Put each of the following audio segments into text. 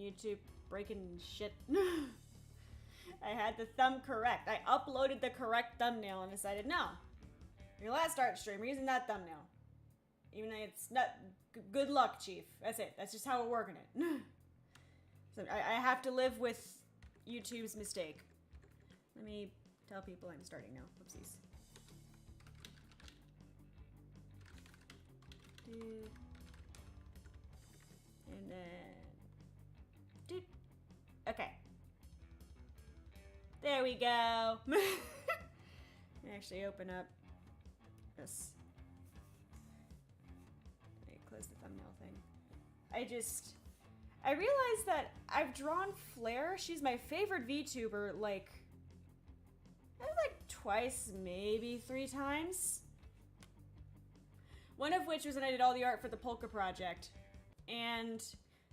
YouTube breaking shit. I had the thumb correct. I uploaded the correct thumbnail and decided, no. Your last art stream, we're using that thumbnail. Even though it's not... Good luck, Chief. That's it. That's just how we're working it. So I have to live with YouTube's mistake. Let me tell people I'm starting now. Oopsies. And then... Okay. There we go. Actually open up this. Let me close the thumbnail thing. I realized that I've drawn Flair. She's my favorite VTuber, like twice, maybe 3 times. One of which was when I did all the art for the Polka project. And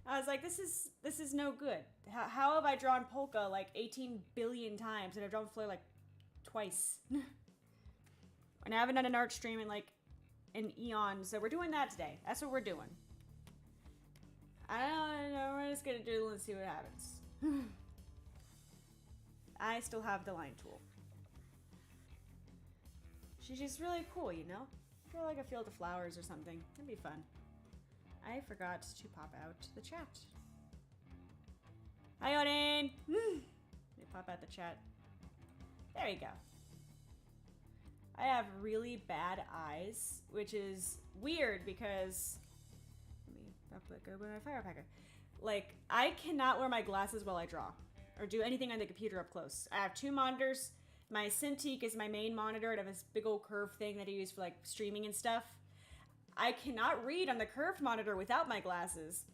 I was like, this is no good. How have I drawn Polka like 18 billion times and I've drawn Flair like twice? And I haven't done an art stream in like an eon, so we're doing that today. That's what we're doing. I don't know, we're just gonna doodle and see what happens. I still have the line tool. She's just really cool, you know? Feel like a field of flowers or something. It'd be fun. I forgot to pop out the chat. Hi, Odin! Let me pop out the chat. There you go. I have really bad eyes, which is weird because... Let me open my firepacker. Like, I cannot wear my glasses while I draw or do anything on the computer up close. I have 2 monitors. My Cintiq is my main monitor. I have this big old curved thing that I use for like streaming and stuff. I cannot read on the curved monitor without my glasses,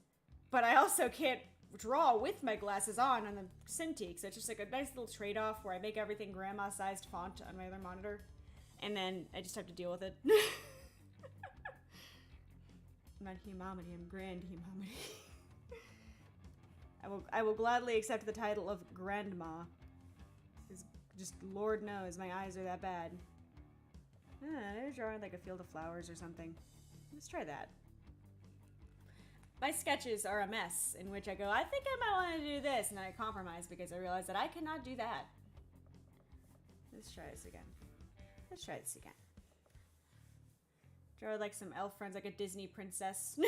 but I also can't draw with my glasses on the Cintiq. So it's just like a nice little trade-off where I make everything grandma-sized font on my other monitor, and then I just have to deal with it. I'm not Himari, I'm Grand Himari. I will gladly accept the title of Grandma. Because just Lord knows my eyes are that bad. They're drawing like a field of flowers or something. Let's try that. My sketches are a mess in which I go, I think I might want to do this, and I compromise because I realize that I cannot do that. Let's try this again. Let's try this again. Draw like some elf friends, like a Disney princess.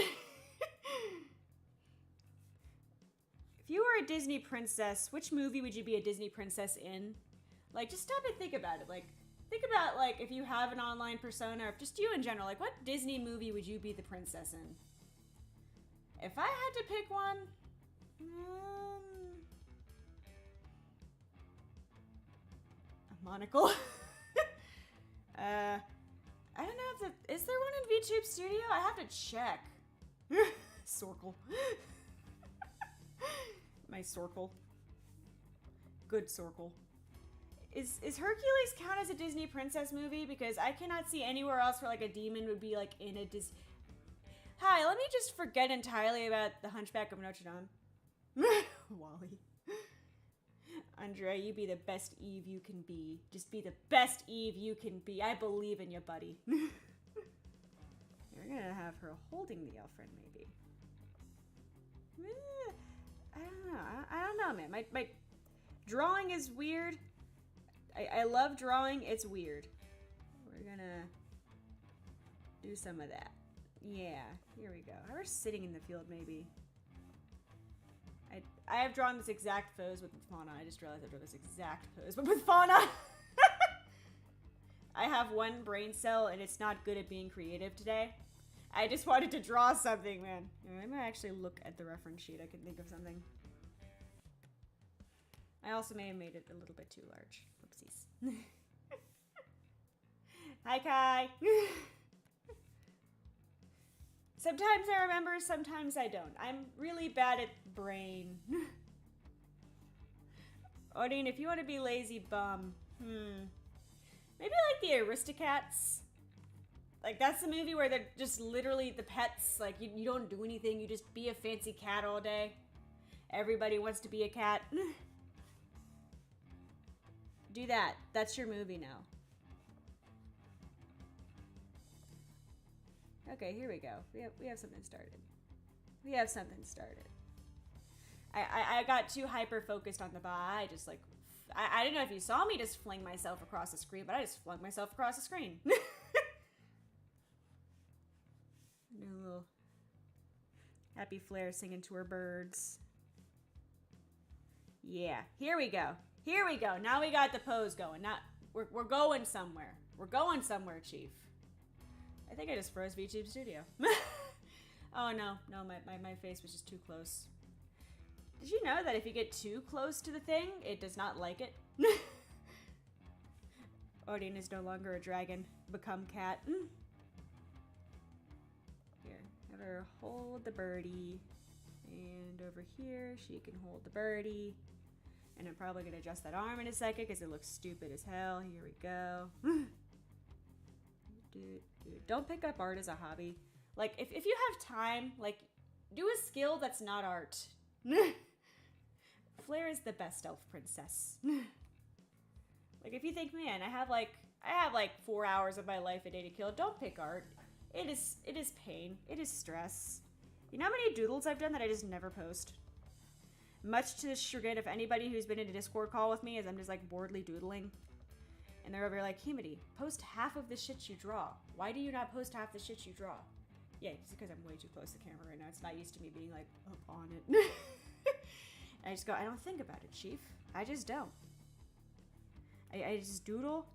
If you were a Disney princess, which movie would you be a Disney princess in? Like, just stop and think about it. Like, think about, like, if you have an online persona, or just you in general, like, what Disney movie would you be the princess in? If I had to pick one, a monocle. I don't know if is there one in VTube Studio? I have to check. Sorkle. My Sorkle. Good Sorkle. Is Hercules count as a Disney princess movie? Because I cannot see anywhere else where like a demon would be like in a Disney. Hi, let me just forget entirely about the Hunchback of Notre Dame. Wally. Andrea, you be the best Eve you can be. Just be the best Eve you can be. I believe in you, buddy. We're gonna have her holding the elf friend, maybe. I don't know. I don't know, man. My drawing is weird. I love drawing. It's weird. We're gonna do some of that. Yeah, here we go. I was sitting in the field, maybe. I have drawn this exact pose with fauna. I just realized I drew this exact pose, but with fauna. I have one brain cell, and it's not good at being creative today. I just wanted to draw something, man. I might actually look at the reference sheet. I can think of something. I also may have made it a little bit too large. Oopsies. Hi, Kai. Sometimes I remember, sometimes I don't. I'm really bad at brain. Odin, if you want to be lazy bum, maybe like the Aristocats. Like, that's the movie where they're just literally the pets. Like, you don't do anything. You just be a fancy cat all day. Everybody wants to be a cat. Do that. That's your movie now. Okay, here we go. We have something started. We have something started. I got too hyper focused on the bot. I just like, I didn't know if you saw me just fling myself across the screen, but I just flung myself across the screen. Do a little happy Flare singing to her birds. Yeah, here we go. Here we go. Now we got the pose going. Now we're going somewhere. We're going somewhere, Chief. I think I just froze VTube Studio. Oh no, my face was just too close. Did you know that if you get too close to the thing, it does not like it? Odin is no longer a dragon. Become cat. Here, have her hold the birdie. And over here, she can hold the birdie. And I'm probably going to adjust that arm in a second because it looks stupid as hell. Here we go. Don't pick up art as a hobby. Like, if you have time, like, do a skill that's not art. Flare is the best elf princess. Like, if you think, man, I have like 4 hours of my life a day to kill, don't pick art. It is pain. It is stress. You know how many doodles I've done that I just never post? Much to the chagrin of anybody who's been in a Discord call with me as I'm just like boredly doodling. And they're over here like, Himari, post half of the shit you draw. Why do you not post half the shit you draw? Yeah, it's because I'm way too close to the camera right now. It's not used to me being like up on it. And I just go, I don't think about it, Chief. I just don't. I just doodle,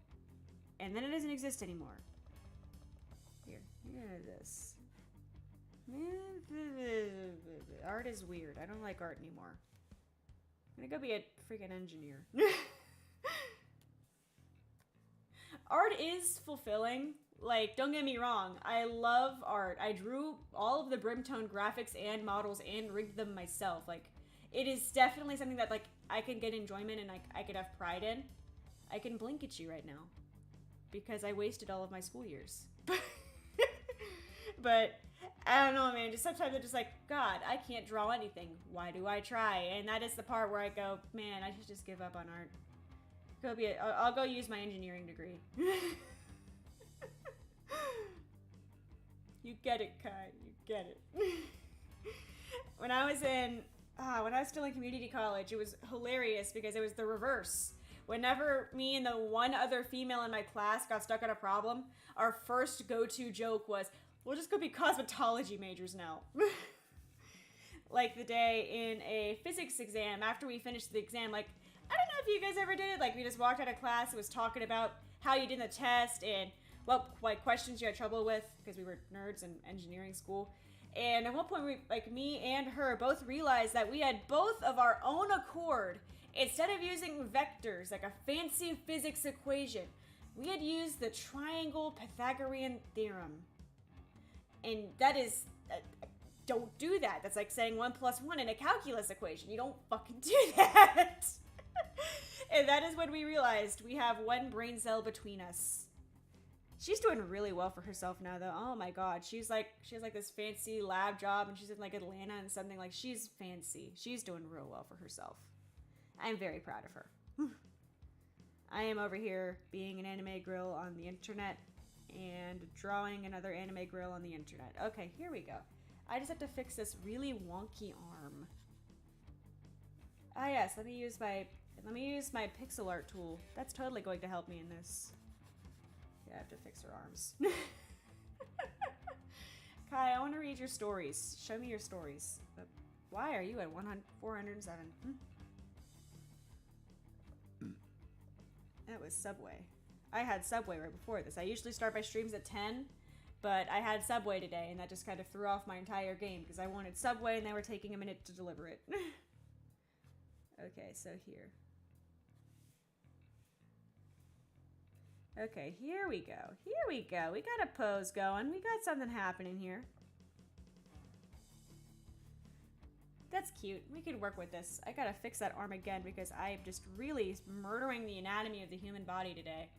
and then it doesn't exist anymore. Here this. Art is weird. I don't like art anymore. I'm gonna go be a freaking engineer. Art is fulfilling. Like, don't get me wrong. I love art. I drew all of the BRIMTONE graphics and models and rigged them myself. Like, it is definitely something that, like, I can get enjoyment and I could have pride in. I can blink at you right now because I wasted all of my school years. But I don't know, man. Just sometimes I'm just like, God, I can't draw anything. Why do I try? And that is the part where I go, man, I should just give up on art. I'll go use my engineering degree. You get it, Kai. You get it. When I was still in community college, it was hilarious because it was the reverse. Whenever me and the one other female in my class got stuck on a problem, our first go-to joke was, we'll just go be cosmetology majors now. Like the day in a physics exam, after we finished the exam, like, I don't know if you guys ever did it, like we just walked out of class, it was talking about how you did the test and what questions you had trouble with, because we were nerds in engineering school. And at one point, me and her both realized that we had both of our own accord, instead of using vectors, like a fancy physics equation, we had used the triangle Pythagorean theorem. And that is, don't do that. That's like saying 1 + 1 in a calculus equation. You don't fucking do that. And that is when we realized we have one brain cell between us. She's doing really well for herself now, though. Oh my god, she has like this fancy lab job, and she's in like Atlanta and something. Like, she's fancy. She's doing real well for herself. I'm very proud of her. I am over here being an anime grill on the internet and drawing another anime grill on the internet. Okay, here we go. I just have to fix this really wonky arm. Ah yes, let me use my pixel art tool. That's totally going to help me in this. Yeah, I have to fix her arms. Kai, I want to read your stories. Show me your stories. But why are you at 407? That was Subway. I had Subway right before this. I usually start my streams at 10, but I had Subway today, and that just kind of threw off my entire game because I wanted Subway, and they were taking a minute to deliver it. Okay, so here. Okay, here we go. Here we go. We got a pose going. We got something happening here. That's cute. We could work with this. I gotta fix that arm again because I am just really murdering the anatomy of the human body today.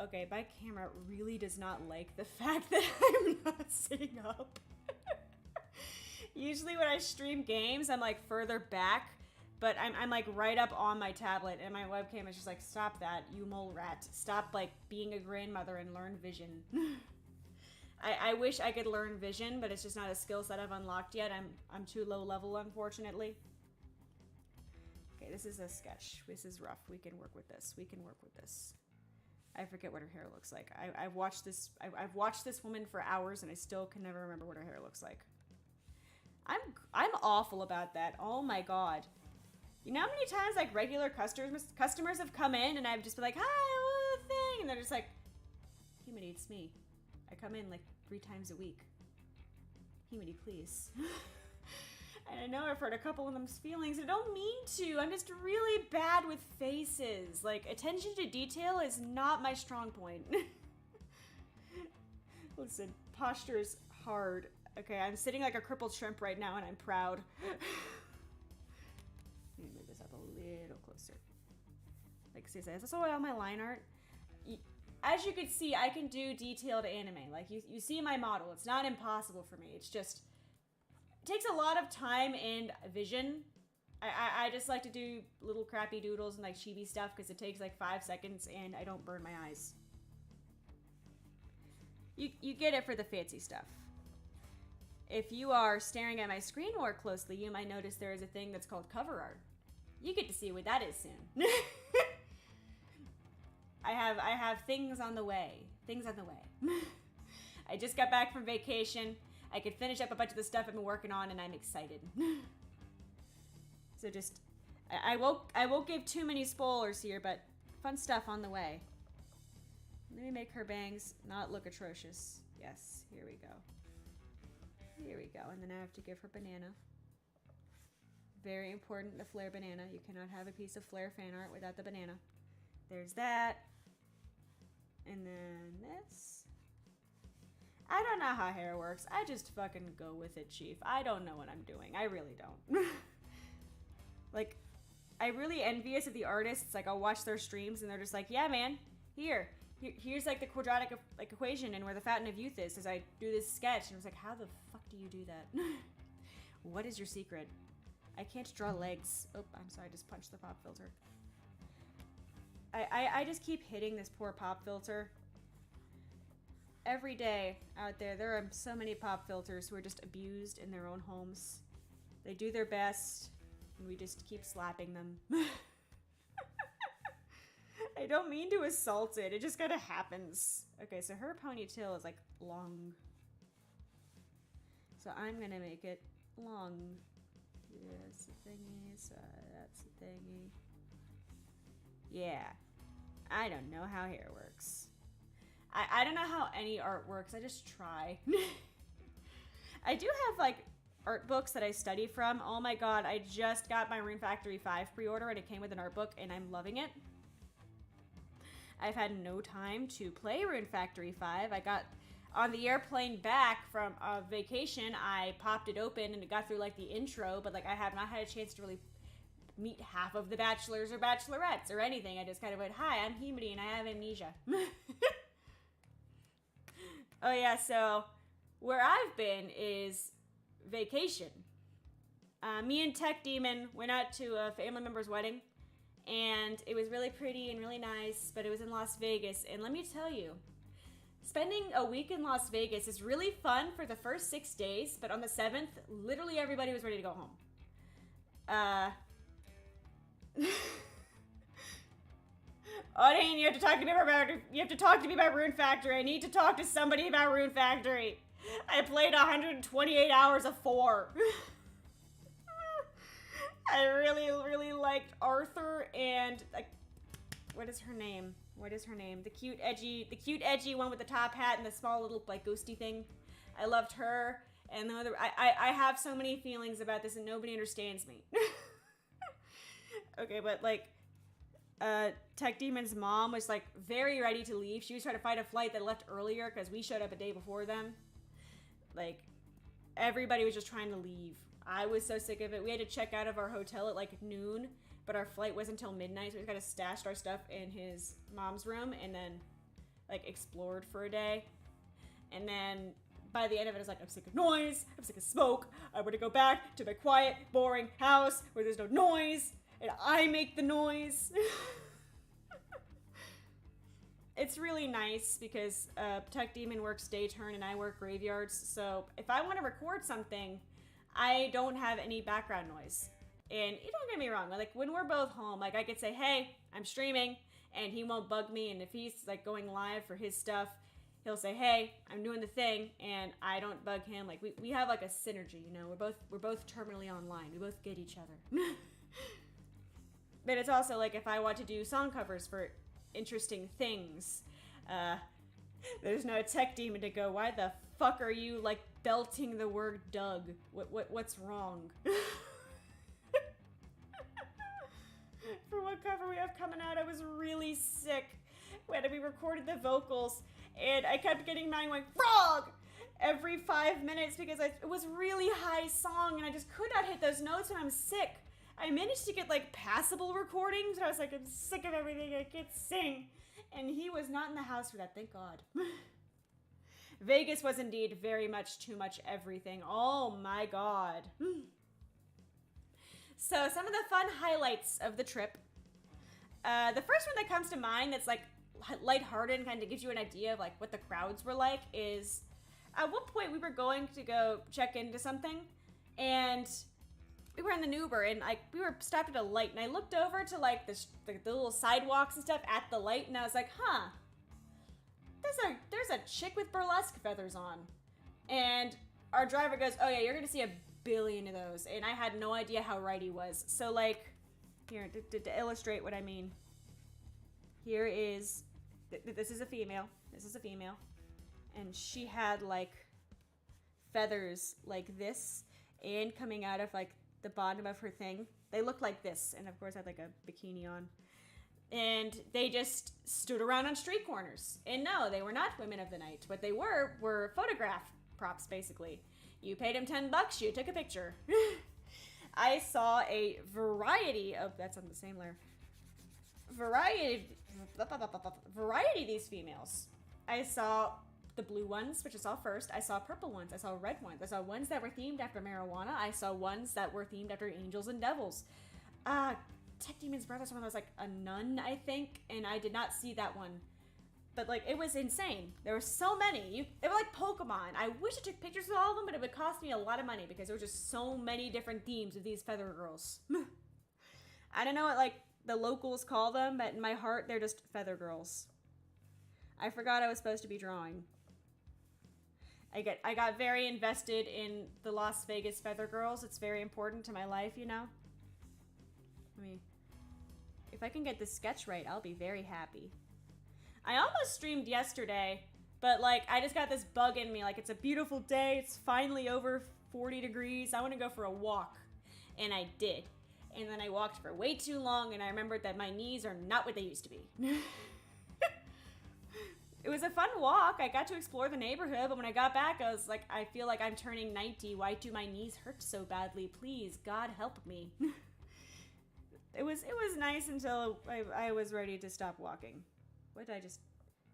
Okay, my camera really does not like the fact that I'm not sitting up. Usually when I stream games, I'm like further back, but I'm like right up on my tablet, and my webcam is just like, stop that, you mole rat. Stop like being a grandmother and learn vision. I wish I could learn vision, but it's just not a skill set I've unlocked yet. I'm too low level, unfortunately. Okay, this is a sketch. This is rough. We can work with this. We can work with this. I forget what her hair looks like. I've watched this woman for hours and I still can never remember what her hair looks like. I'm awful about that. Oh my god. You know how many times like regular customers have come in and I've just been like, hi, what thing? And they're just like, Himari, it's me. I come in like 3 times a week. Himari, please. And I know I've hurt a couple of them's feelings. I don't mean to. I'm just really bad with faces. Like, attention to detail is not my strong point. Listen, posture's hard. Okay, I'm sitting like a crippled shrimp right now and I'm proud. Let me move this up a little closer. Like, seriously, is this all my line art? As you can see, I can do detailed anime. Like, you see my model. It's not impossible for me. It's just... It takes a lot of time and vision. I just like to do little crappy doodles and like chibi stuff because it takes like 5 seconds and I don't burn my eyes. You get it for the fancy stuff. If you are staring at my screen more closely, you might notice there is a thing that's called cover art. You get to see what that is soon. I have things on the way. Things on the way. I just got back from vacation. I could finish up a bunch of the stuff I've been working on and I'm excited. So just, I won't give too many spoilers here, but fun stuff on the way. Let me make her bangs not look atrocious. Yes, here we go. Here we go, and then I have to give her banana. Very important, the flare banana. You cannot have a piece of flare fan art without the banana. There's that. And then this. I don't know how hair works. I just fucking go with it, Chief. I don't know what I'm doing. I really don't. Like, I'm really envious of the artists. Like, I'll watch their streams and they're just like, yeah, man, here's like the quadratic like equation and where the fountain of youth is as I do this sketch. And I was like, how the fuck do you do that? What is your secret? I can't draw legs. Oh, I'm sorry. I just punched the pop filter. I just keep hitting this poor pop filter. Every day out there are so many pop filters who are just abused in their own homes. They do their best, and we just keep slapping them. I don't mean to assault it. It just kind of happens. Okay, so her ponytail is like long. So I'm gonna make it long. That's the thingy, so that's the thingy. Yeah. I don't know how hair works. I don't know how any art works. I just try. I do have like art books that I study from. Oh my god, I just got my Rune Factory 5 pre-order and it came with an art book and I'm loving it. I've had no time to play Rune Factory 5. I got on the airplane back from vacation, I popped it open and it got through like the intro, but like I have not had a chance to really meet half of the bachelors or bachelorettes or anything. I just kind of went, hi, I'm Himari and I have amnesia. Oh yeah, so where I've been is vacation. Me and Tech Demon went out to a family member's wedding, and it was really pretty and really nice, but it was in Las Vegas, and let me tell you, spending a week in Las Vegas is really fun for the first 6 days, but on the 7th, literally everybody was ready to go home. Oh, Dane, you have to talk to me about Rune Factory. I need to talk to somebody about Rune Factory. I played 128 hours of 4. I really, really liked Arthur and what is her name? The cute, edgy one with the top hat and the small little like ghosty thing. I loved her. And the other, I have so many feelings about this and nobody understands me. Okay, but like, Tech Demon's mom was like very ready to leave. She was trying to find a flight that left earlier because we showed up a day before them. Like, everybody was just trying to leave. I was so sick of it. We had to check out of our hotel at like noon, but our flight wasn't until midnight, so we kind of stashed our stuff in his mom's room and then like explored for a day. And then by the end of it, I was like, I'm sick of noise, I'm sick of smoke. I want to go back to my quiet, boring house where there's no noise and I make the noise. it's really nice because Tech Demon works day turn and I work graveyards. So if I want to record something, I don't have any background noise. And you don't get me wrong, like when we're both home, like I could say, hey, I'm streaming, and he won't bug me. And if he's like going live for his stuff, he'll say, hey, I'm doing the thing, and I don't bug him. Like we have like a synergy, you know, we're both terminally online. We both get each other. But it's also like if I want to do song covers for interesting things, there's no Tech Demon to go, why the fuck are you like belting the word Doug? What's wrong? For what cover we have coming out, I was really sick when we recorded the vocals, and I kept getting mine going, frog! Every 5 minutes because it was really high song and I just could not hit those notes when I'm sick. I managed to get like passable recordings, but I was like, I'm sick of everything, I can't sing. And he was not in the house for that, thank God. Vegas was indeed very much too much everything. Oh my God. So some of the fun highlights of the trip. The first one that comes to mind that's like lighthearted and kind of gives you an idea of like what the crowds were like is at one point we were going to go check into something and we were in the Uber and like we were stopped at a light and I looked over to like the little sidewalks and stuff at the light and I was like, huh, there's a chick with burlesque feathers on. And our driver goes, oh yeah, you're gonna see a billion of those. And I had no idea how right he was. So like, here, to illustrate what I mean, here is, this is a female. This is a female. And she had like feathers like this and coming out of like the bottom of her thing. They looked like this. And of course I had like a bikini on. And they just stood around on street corners. And no, they were not women of the night. What they were photograph props, basically. You paid them $10, you took a picture. I saw a variety of, that's on the same layer, variety of these females. I saw the blue ones, which I saw first. I saw purple ones. I saw red ones. I saw ones that were themed after marijuana. I saw ones that were themed after angels and devils. Tech Demon's brother's one was like a nun, I think, and I did not see that one. But like, it was insane. There were so many. They were like Pokemon. I wish I took pictures of all of them, but it would cost me a lot of money because there were just so many different themes of these feather girls. I don't know what like the locals call them, but in my heart, they're just feather girls. I forgot I was supposed to be drawing. I got very invested in the Las Vegas feather girls. It's very important to my life, you know? I mean, if I can get this sketch right, I'll be very happy. I almost streamed yesterday, but like I just got this bug in me. Like it's a beautiful day. It's finally over 40 degrees. I want to go for a walk. And I did. And then I walked for way too long and I remembered that my knees are not what they used to be. It was a fun walk. I got to explore the neighborhood, but when I got back, I was like, I feel like I'm turning 90. Why do my knees hurt so badly? Please, God help me. It was nice until I was ready to stop walking. What did I just...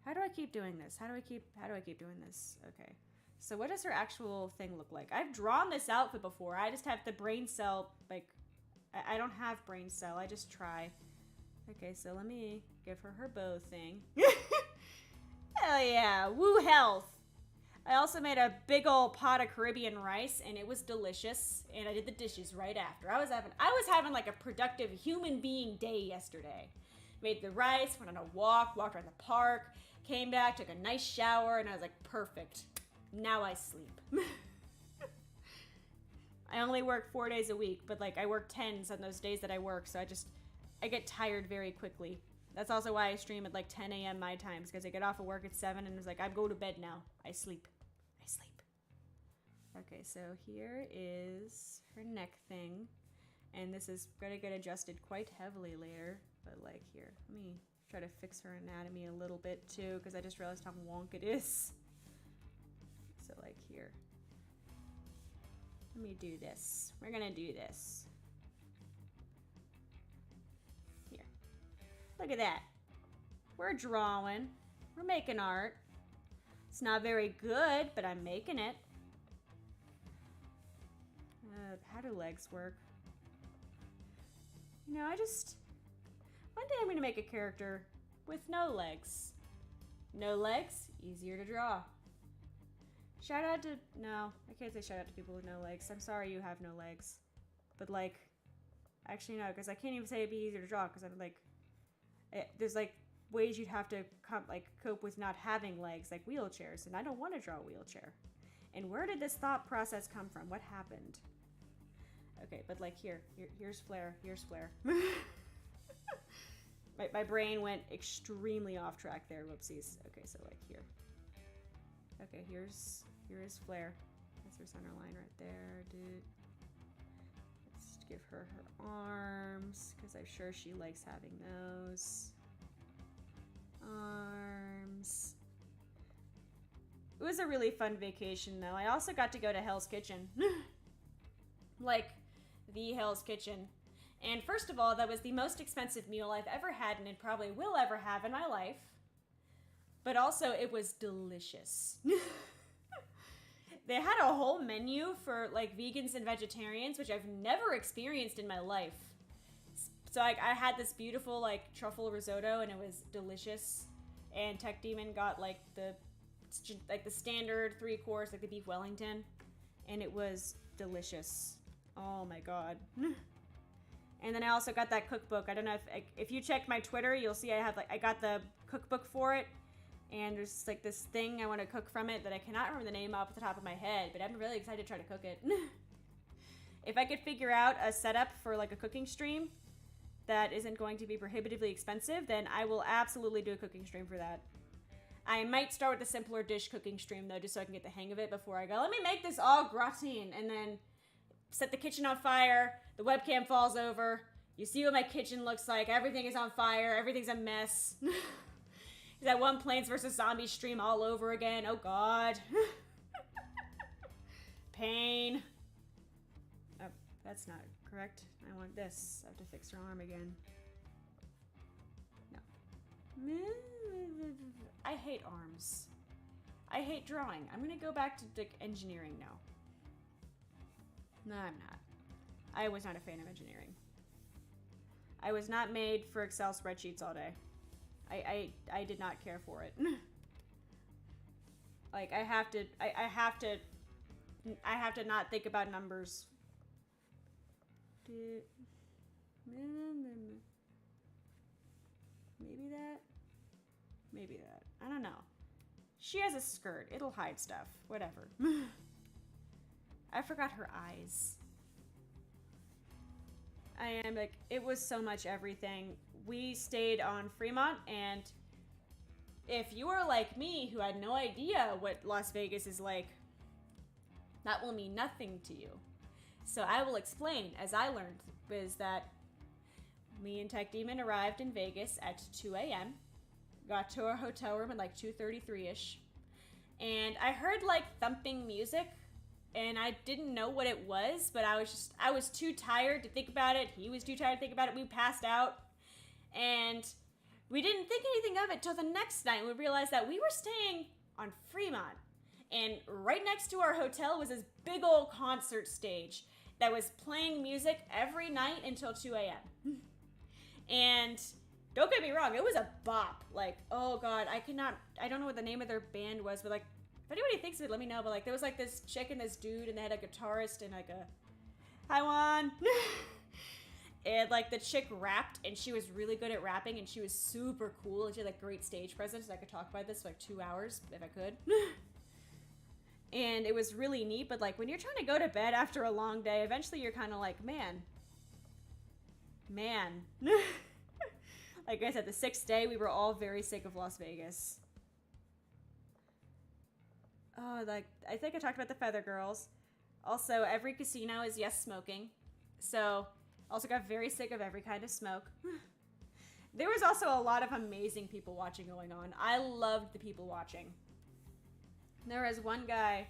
How do I keep doing this? How do I keep doing this? Okay. So what does her actual thing look like? I've drawn this outfit before. I just have the brain cell, like... I don't have brain cell. I just try. Okay, so let me give her her bow thing. Hell yeah. Woo health. I also made a big old pot of Caribbean rice, and it was delicious. And I did the dishes right after. I was having like a productive human being day yesterday. Made the rice, went on a walk, walked around the park, came back, took a nice shower, and I was like, perfect. Now I sleep. I only work 4 days a week, but like I work 10s on those days that I work, so I get tired very quickly. That's also why I stream at like 10 a.m. my times, because I get off of work at 7 and it's like, I go to bed now. I sleep. Okay, so here is her neck thing. And this is gonna get adjusted quite heavily later. But like here, let me try to fix her anatomy a little bit too, because I just realized how wonk it is. So like here. Let me do this. We're gonna do this. Here. Look at that. We're drawing. We're making art. It's not very good, but I'm making it. How do legs work? You know, one day I'm gonna make a character with no legs. No legs, easier to draw. Shout out to, no, I can't say shout out to people with no legs. I'm sorry you have no legs. But like, actually no, because I can't even say it'd be easier to draw, because I'm like, there's like ways you'd have to cope with not having legs, like wheelchairs, and I don't want to draw a wheelchair. And where did this thought process come from? What happened? Okay, but like here's Flare, here's Flare. my brain went extremely off track there, whoopsies. Okay, so like here. Okay, here is Flare. That's her center line right there, dude. Let's give her her arms, because I'm sure she likes having those. Arms. It was a really fun vacation, though. I also got to go to Hell's Kitchen. Like, the Hell's Kitchen. And first of all, that was the most expensive meal I've ever had and probably will ever have in my life. But also, it was delicious. They had a whole menu for, like, vegans and vegetarians, which I've never experienced in my life. So I had this beautiful, like, truffle risotto, and it was delicious. And Tech Demon got, like, the standard 3-course, like the beef Wellington. And it was delicious. Oh, my God. And then I also got that cookbook. I don't know if you checked my Twitter, you'll see I got the cookbook for it. And there's like this thing I want to cook from it that I cannot remember the name off the top of my head, but I'm really excited to try to cook it. If I could figure out a setup for like a cooking stream that isn't going to be prohibitively expensive, then I will absolutely do a cooking stream for that. I might start with a simpler dish cooking stream though, just so I can get the hang of it before I go, let me make this all gratin, and then set the kitchen on fire, the webcam falls over, you see what my kitchen looks like, everything is on fire, everything's a mess. That one Plants vs. Zombies stream all over again. Oh, God. Pain. Oh, that's not correct. I want this. I have to fix her arm again. No. I hate arms. I hate drawing. I'm going to go back to engineering now. No, I'm not. I was not a fan of engineering. I was not made for Excel spreadsheets all day. I did not care for it. Like I have to not think about numbers. Maybe that. I don't know. She has a skirt. It'll hide stuff. Whatever. I forgot her eyes. I am like, it was so much everything. We stayed on Fremont, and if you are like me, who had no idea what Las Vegas is like, that will mean nothing to you. So I will explain, as I learned, is that me and Tech Demon arrived in Vegas at 2 a.m., got to our hotel room at like 2:33-ish, and I heard like thumping music, and I didn't know what it was, but I was too tired to think about it. He was too tired to think about it. We passed out. And we didn't think anything of it till the next night. We realized that we were staying on Fremont. And right next to our hotel was this big old concert stage that was playing music every night until 2 a.m. And don't get me wrong, it was a bop. Like, oh God, I don't know what the name of their band was, but like, if anybody thinks of it, let me know. But like, there was like this chick and this dude, and they had a guitarist and like a, hi Juan. And like the chick rapped, and she was really good at rapping, and she was super cool, and she had like great stage presence. I could talk about this for like 2 hours if I could. And it was really neat, but like when you're trying to go to bed after a long day, eventually you're kind of like, man. Like I said, the 6th day, we were all very sick of Las Vegas. Oh, like I think I talked about the Feather Girls. Also, every casino is yes smoking. So also got very sick of every kind of smoke. There was also a lot of amazing people watching going on. I loved the people watching. There was one guy,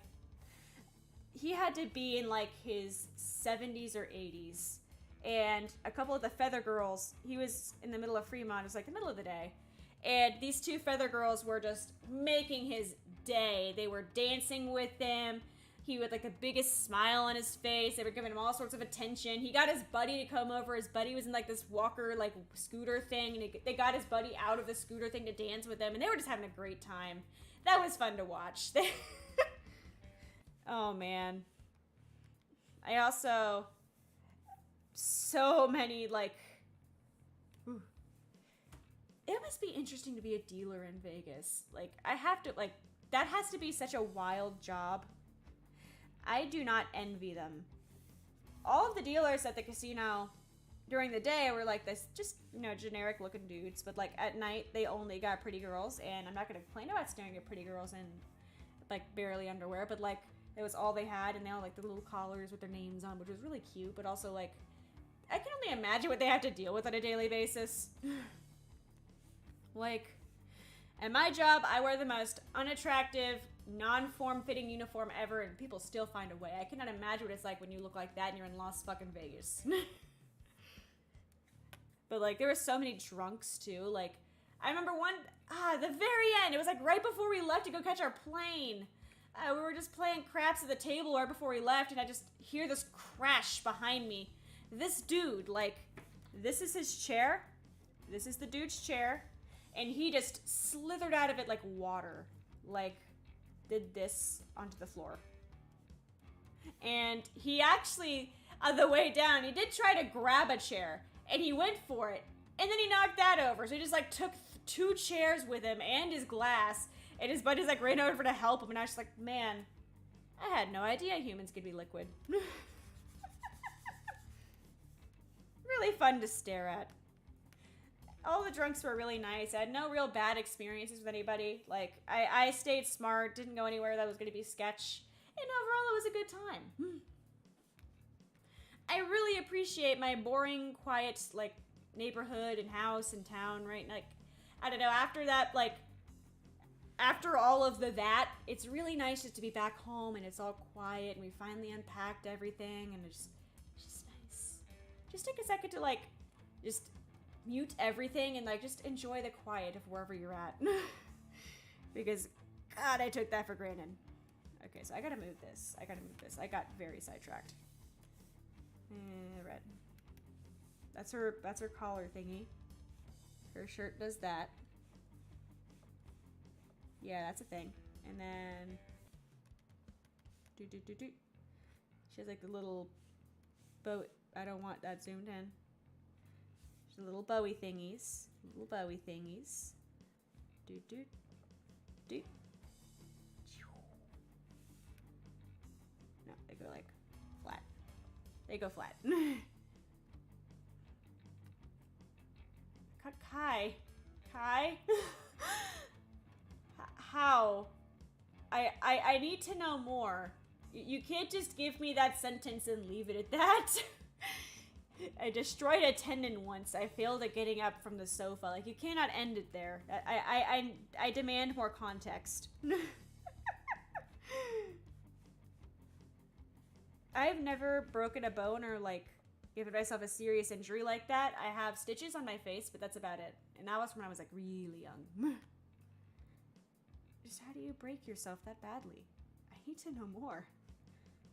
he had to be in like his 70s or 80s. And a couple of the Feather Girls, he was in the middle of Fremont, it was like the middle of the day. And these 2 Feather Girls were just making his day. They were dancing with him. He had like the biggest smile on his face. They were giving him all sorts of attention. He got his buddy to come over. His buddy was in like this walker, like scooter thing. And they got his buddy out of the scooter thing to dance with him. And they were just having a great time. That was fun to watch. Oh, man. I also... So many, like... Ooh. It must be interesting to be a dealer in Vegas. Like, I have to, like... That has to be such a wild job. I do not envy them. All of the dealers at the casino during the day were like this, just, you know, generic looking dudes. But, like, at night, they only got pretty girls. And I'm not going to complain about staring at pretty girls in, like, barely underwear. But, like, it was all they had. And they all, like, the little collars with their names on, which was really cute. But also, like, I can only imagine what they have to deal with on a daily basis. Like, at my job, I wear the most unattractive, non-form-fitting uniform ever, and people still find a way. I cannot imagine what it's like when you look like that and you're in Las fucking Vegas. But, like, there were so many drunks, too. Like, I remember the very end, it was, like, right before we left to go catch our plane. We were just playing craps at the table right before we left, and I just hear this crash behind me. This dude, like, this is his chair. This is the dude's chair. And he just slithered out of it like water. Like, did this onto the floor. And he actually, on the way down, he did try to grab a chair. And he went for it. And then he knocked that over. So he just, like, took 2 chairs with him and his glass. And his buddies, like, ran over to help him. And I was just like, man, I had no idea humans could be liquid. Really fun to stare at. All the drunks were really nice. I had no real bad experiences with anybody. Like, I stayed smart, didn't go anywhere that was going to be sketch. And overall, it was a good time. I really appreciate my boring, quiet, like, neighborhood and house and town, right? Like, I don't know, after that, like, after all of that, it's really nice just to be back home and it's all quiet and we finally unpacked everything and it's just nice. Just take a second to, like, just mute everything and, like, just enjoy the quiet of wherever you're at. Because, God, I took that for granted. Okay, so I gotta move this. I got very sidetracked. Red. That's her collar thingy. Her shirt does that. Yeah, that's a thing. And then... She has, like, the little bow... I don't want that zoomed in. There's little bowie thingies. No, they go, like, flat. They go flat. Kai? How? I need to know more. You can't just give me that sentence and leave it at that. I destroyed a tendon once. I failed at getting up from the sofa. Like, you cannot end it there. I demand more context. I've never broken a bone or, like, given myself a serious injury like that. I have stitches on my face, but that's about it. And that was when I was, like, really young. Just how do you break yourself that badly? I need to know more.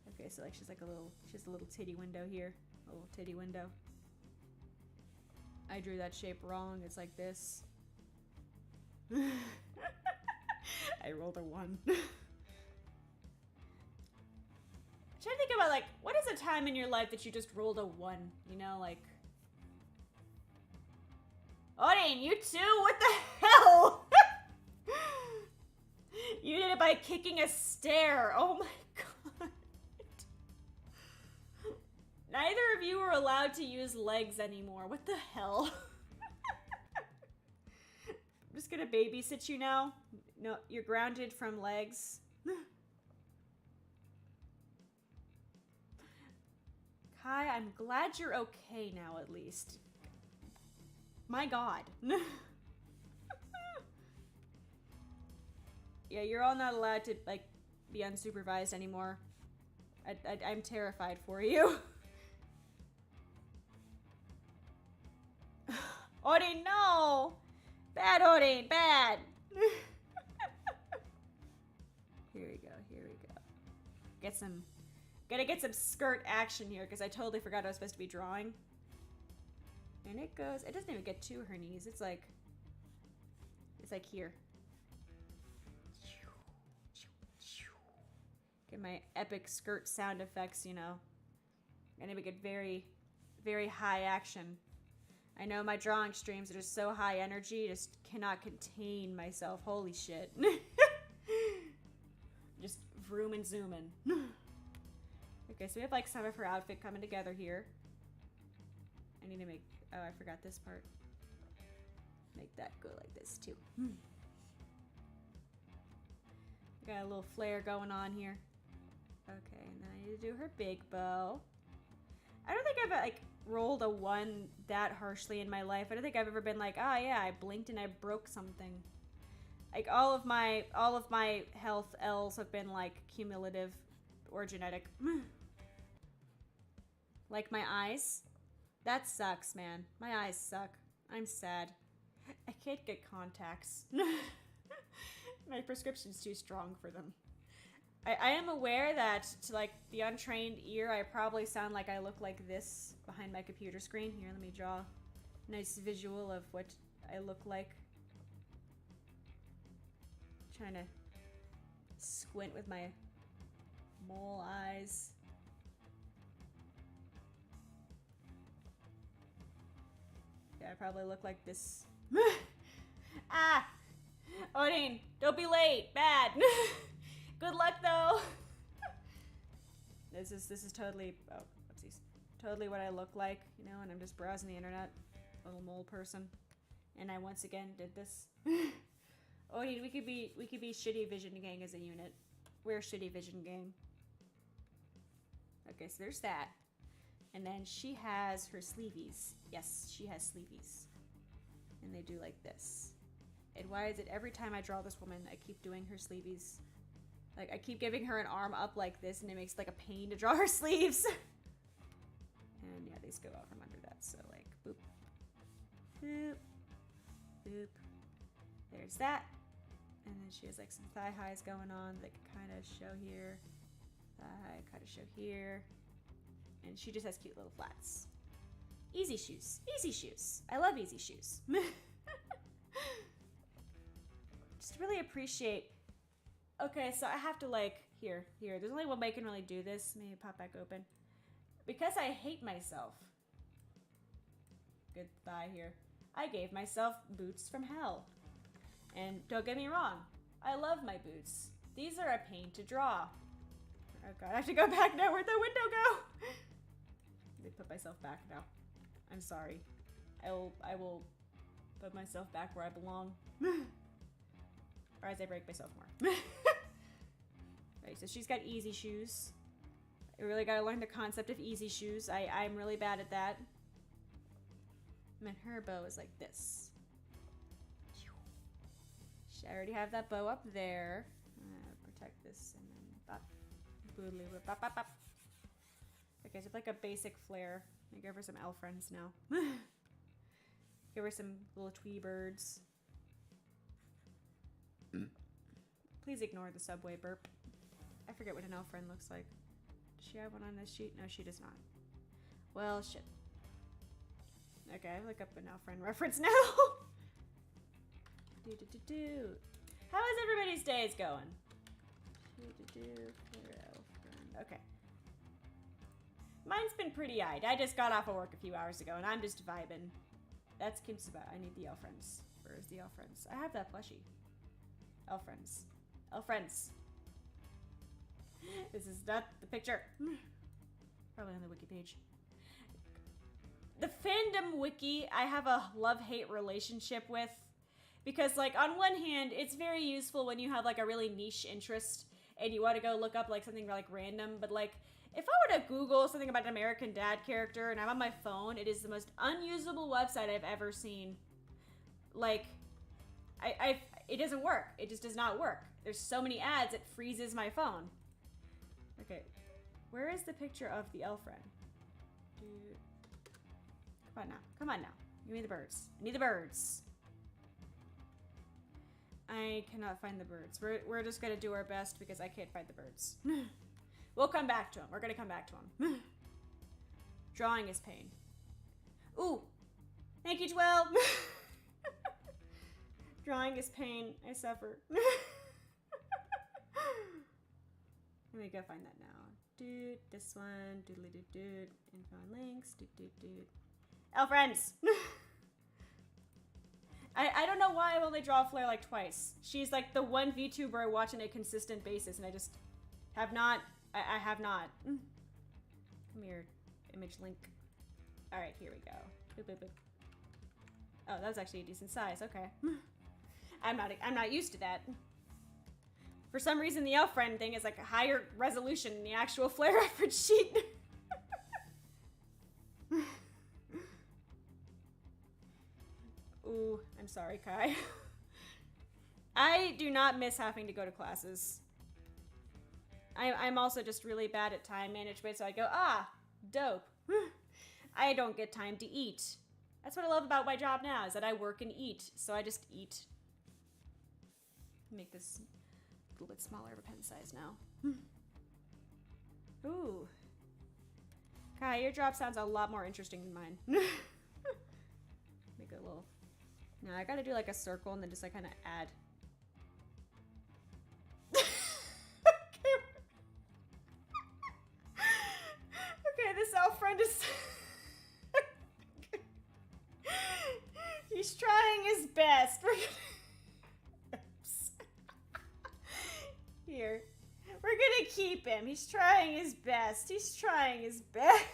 Okay, so, like, she has a little titty window here. A little titty window. I drew that shape wrong. It's like this. I rolled a 1. I'm trying to think about, like, what is a time in your life that you just rolled a 1? You know, like... Odin, you too? What the hell? You did it by kicking a stair. Oh my god. Neither of you are allowed to use legs anymore. What the hell? I'm just gonna babysit you now. No, you're grounded from legs. Kai, I'm glad you're okay now, at least. My god. Yeah, you're all not allowed to, like, be unsupervised anymore. I'm terrified for you. Odin, no! Bad, Odin, bad! Here we go. Gotta get some skirt action here because I totally forgot I was supposed to be drawing. And it doesn't even get to her knees. It's like here. Get my epic skirt sound effects, you know. And it would get very, very high action. I know my drawing streams are just so high energy, just cannot contain myself. Holy shit. Just vroom and zooming. Okay, so we have like some of her outfit coming together here. I need to make, oh, I forgot this part. Make that go like this too. Got a little flare going on here. Okay, and then I need to do her big bow. I don't think I've like rolled a 1 that harshly in my life. I don't think I've ever been like, oh yeah, I blinked and I broke something. Like all of my health L's have been like cumulative or genetic. Like my eyes. That sucks, man. My eyes suck. I'm sad. I can't get contacts. My prescription's too strong for them. I am aware that to like the untrained ear, I probably sound like I look like this behind my computer screen. Here, let me draw a nice visual of what I look like. Trying to squint with my mole eyes. Yeah, I probably look like this. Ah! Odin, don't be late. Bad. Good luck though. This is totally, oh, whoopsies. Totally what I look like, you know, and I'm just browsing the internet. Little mole person. And I once again did this. Odin, we could be Shitty Vision Gang as a unit. We're Shitty Vision Gang. Okay, so there's that. And then she has her sleeveys. Yes, she has sleeveys. And they do like this. And why is it every time I draw this woman, I keep doing her sleeveys? Like, I keep giving her an arm up like this, and it makes like a pain to draw her sleeves. And yeah, these go out from under that, so like, boop. Boop. Boop. There's that. And then she has like some thigh highs going on that can kind of show here. Thigh kind of show here. And she just has cute little flats. Easy shoes. Easy shoes. I love easy shoes. Just really appreciate... Okay, so I have to like... Here. There's only one way I can really do this. Maybe pop back open. Because I hate myself. Good thigh here. I gave myself boots from hell. And don't get me wrong. I love my boots. These are a pain to draw. Oh god, I have to go back now. Where'd the window go? Let me put myself back now. I'm sorry. I will put myself back where I belong. Or as I break myself more. Right, so she's got easy shoes. I really gotta learn the concept of easy shoes. I'm really bad at that. And then her bow is like this. I already have that bow up there. Protect this and then bop. Boodly whip, bop, bop, bop. Okay, so like a basic flare. I give her some elf friends now. Give her some little twee birds. Please ignore the subway burp. I forget what an elf friend looks like. Does she have one on this sheet? No, she does not. Well, shit. Okay, I look up an elf friend reference now. How is everybody's days going? Okay. Mine's been pretty eyed. I just got off of work a few hours ago and I'm just vibing. That's Kimsuba. I need the elf friends. Where's the elf friends? I have that plushie. Elf friends. Elf friends. This is not the picture. Probably on the wiki page. The fandom wiki, I have a love-hate relationship with. Because, like, on one hand, it's very useful when you have, like, a really niche interest and you want to go look up, like, something, like, random. But, like, if I were to Google something about an American Dad character and I'm on my phone, it is the most unusable website I've ever seen. Like, it doesn't work. It just does not work. There's so many ads, it freezes my phone. Okay, where is the picture of the elf friend? Dude. Come on now. Come on now. Give me the birds. I need the birds. I cannot find the birds. We're just gonna do our best because I can't find the birds. We'll come back to him. We're gonna come back to him. Drawing is pain. Ooh. Thank you, 12. Drawing is pain. I suffer. Let me go find that now. Dude, this one. Doodly doot doot. Info and links. Doot doot doot. Oh, friends. I don't know why I only draw Flare like twice. She's like the one VTuber I watch on a consistent basis, and I just have not. I have not. Come here, image link. All right, here we go. Boop, boop, boop. Oh, that was actually a decent size. Okay. I'm not used to that. For some reason, the elf friend thing is like a higher resolution than the actual Flare reference sheet. Ooh, I'm sorry, Kai. I do not miss having to go to classes. I'm also just really bad at time management, so I go, ah, dope. I don't get time to eat. That's what I love about my job now, is that I work and eat, so I just eat. Make this a little bit smaller of a pen size now. Ooh. Kai, your drop sounds a lot more interesting than mine. Make it a little... No, I gotta do like a circle and then just like kind of add. Okay, this elf friend is... He's trying his best. Oops. Here. We're gonna keep him. He's trying his best. He's trying his best.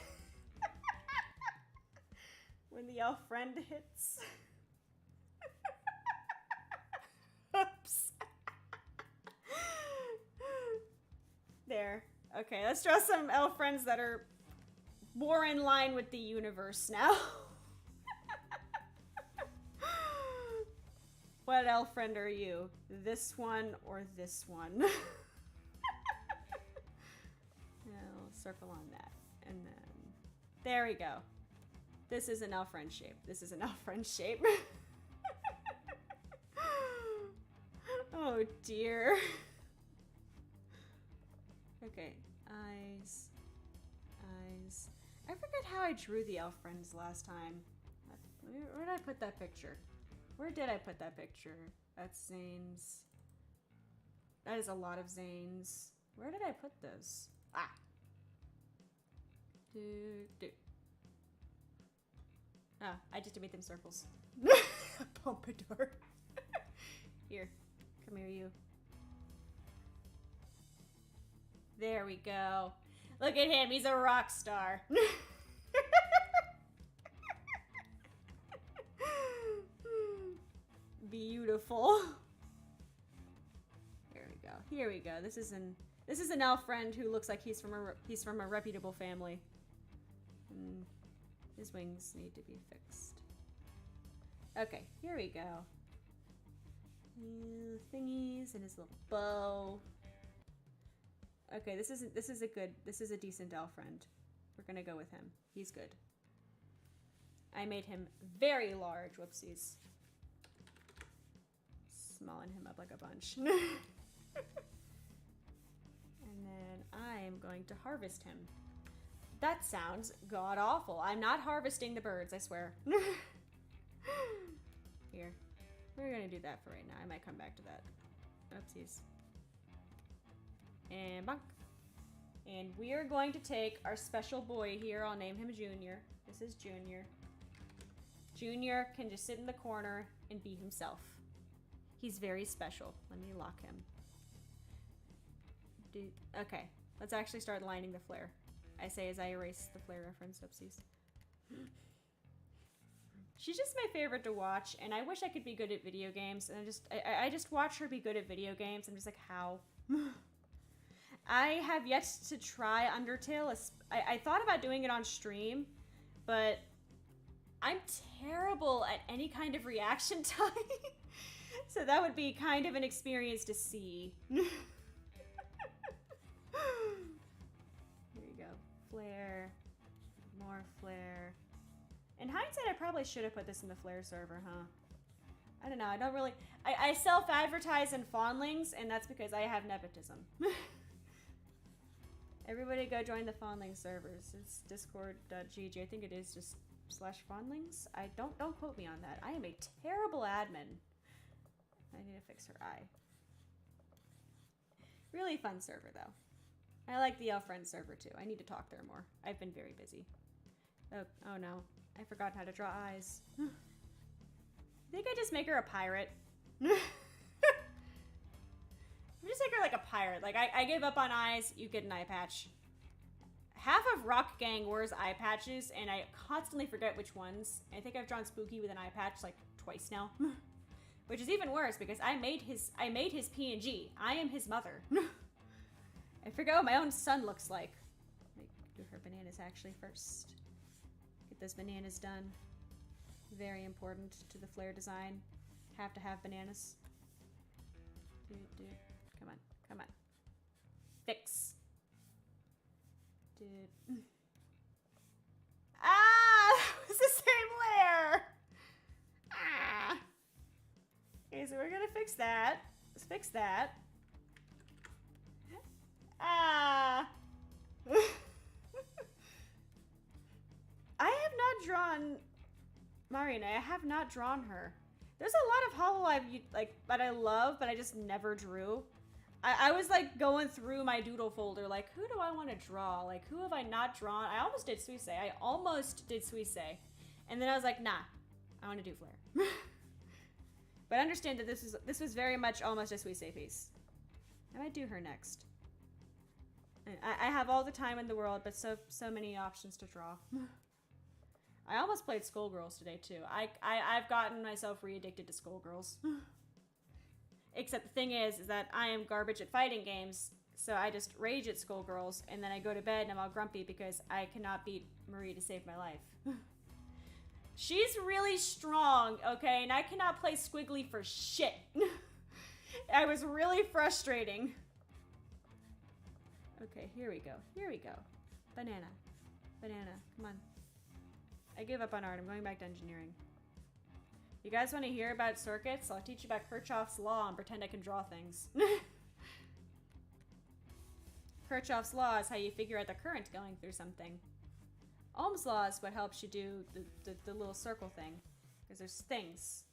When the elf friend hits. Oops. There. Okay, let's draw some elf friends that are more in line with the universe now. What elf friend are you? This one or this one? Now, circle on that. And then, there we go. This is an elf friend shape. This is an elf friend shape. Oh dear. Okay, eyes. Eyes. I forget how I drew the elf friends last time. Where did I put that picture? Where did I put that picture? That's Zane's. That is a lot of Zane's. Where did I put those? Ah. Ah, I just made them circles. Pompadour. Here. Come here, you. There we go. Look at him. He's a rock star. Beautiful. There we go. Here we go. This is an elf friend who looks like he's from a reputable family. And his wings need to be fixed. Okay, here we go. Thingies and his little bow. Okay, this is a decent elf friend. We're gonna go with him. He's good. I made him very large. Whoopsies. Smalling him up like a bunch. And then I am going to harvest him. That sounds god-awful. I'm not harvesting the birds, I swear. Here. We're gonna do that for right now. I might come back to that. Oopsies. And bonk. And we are going to take our special boy here. I'll name him Junior. This is Junior. Junior can just sit in the corner and be himself. He's very special. Let me lock him. Okay, let's actually start lining the flare. I say as I erase the flare reference. Oopsies. She's just my favorite to watch, and I wish I could be good at video games. And I just watch her be good at video games. I'm just like, how? I have yet to try Undertale. I thought about doing it on stream, but I'm terrible at any kind of reaction time. So that would be kind of an experience to see. Here you go. Flare. More flare. In hindsight, I probably should have put this in the flare server, huh? I don't know. I don't really... I self-advertise in Fawnlings, and that's because I have nepotism. Everybody go join the Fondling servers. It's discord.gg. I think it is just /Fondlings. I don't quote me on that. I am a terrible admin. I need to fix her eye. Really fun server though. I like the Friends server too. I need to talk there more. I've been very busy. Oh no. I forgot how to draw eyes. I think I just make her a pirate. Just make her like a pirate. Like, I give up on eyes, you get an eye patch. Half of Rock Gang wears eye patches, and I constantly forget which ones. I think I've drawn Spooky with an eye patch like twice now. Which is even worse, because I made his PNG. I am his mother. I forget what my own son looks like. Let me do her bananas actually first. Get those bananas done. Very important to the flare design. Have to have bananas. Dude. Come on. Fix. Dude. Ah! That was the same layer! Ah! Okay, so we're gonna fix that. Let's fix that. Ah! I have not drawn Marina. I have not drawn her. There's a lot of Hololive that I love, but I just never drew. I was like going through my doodle folder, like, who do I want to draw? Like, who have I not drawn? I almost did Suisei. And then I was like, nah, I want to do Flare. But understand that this was very much almost a Suisei piece. I might do her next. I have all the time in the world, but so many options to draw. I almost played Skullgirls today too. I've gotten myself re-addicted to Skullgirls. Except the thing is that I am garbage at fighting games, so I just rage at Skullgirls, and then I go to bed and I'm all grumpy because I cannot beat Marie to save my life. She's really strong, okay, and I cannot play Squiggly for shit. I was really frustrating. Okay, here we go. Banana, come on. I give up on art. I'm going back to engineering. You guys want to hear about circuits? I'll teach you about Kirchhoff's law and pretend I can draw things. Kirchhoff's law is how you figure out the current going through something. Ohm's law is what helps you do the little circle thing. Because there's things.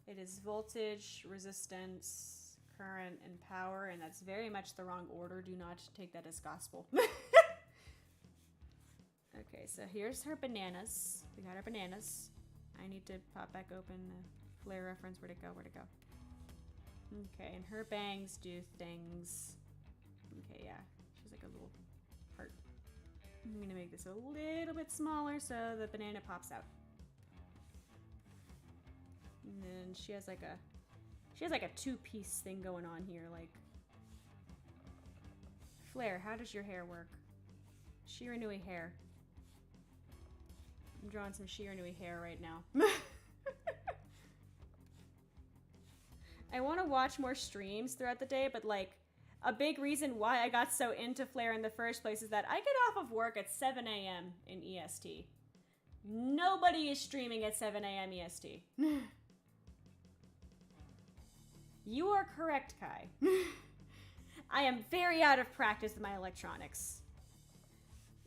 It is voltage, resistance, current, and power, and that's very much the wrong order. Do not take that as gospel. Okay, so here's her bananas. We got our bananas. I need to pop back open the flare reference. Where'd it go? Okay, and her bangs do things. Okay, yeah. She's like a little heart. I'm gonna make this a little bit smaller so the banana pops out. And then she has like a two-piece thing going on here, like. Flare, how does your hair work? Shiranui hair. I'm drawing some Shiranui hair right now. I want to watch more streams throughout the day, but like a big reason why I got so into Flare in the first place is that I get off of work at 7 a.m. in EST. Nobody is streaming at 7 a.m. EST. You are correct, Kai. I am very out of practice with my electronics.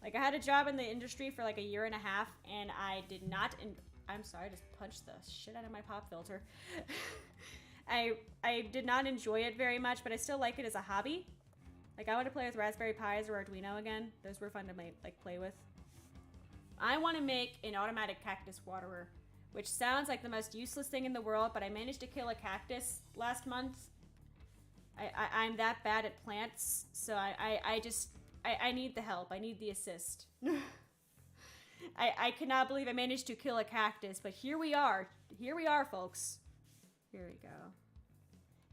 Like, I had a job in the industry for like a year and a half, and I did not, I'm sorry, I just punched the shit out of my pop filter. I did not enjoy it very much, but I still like it as a hobby. Like, I want to play with Raspberry Pis or Arduino again. Those were fun to play with. I want to make an automatic cactus waterer, which sounds like the most useless thing in the world, but I managed to kill a cactus last month. I'm that bad at plants, so I need the help. I need the assist. I cannot believe I managed to kill a cactus, but here we are. Here we are, folks. Here we go.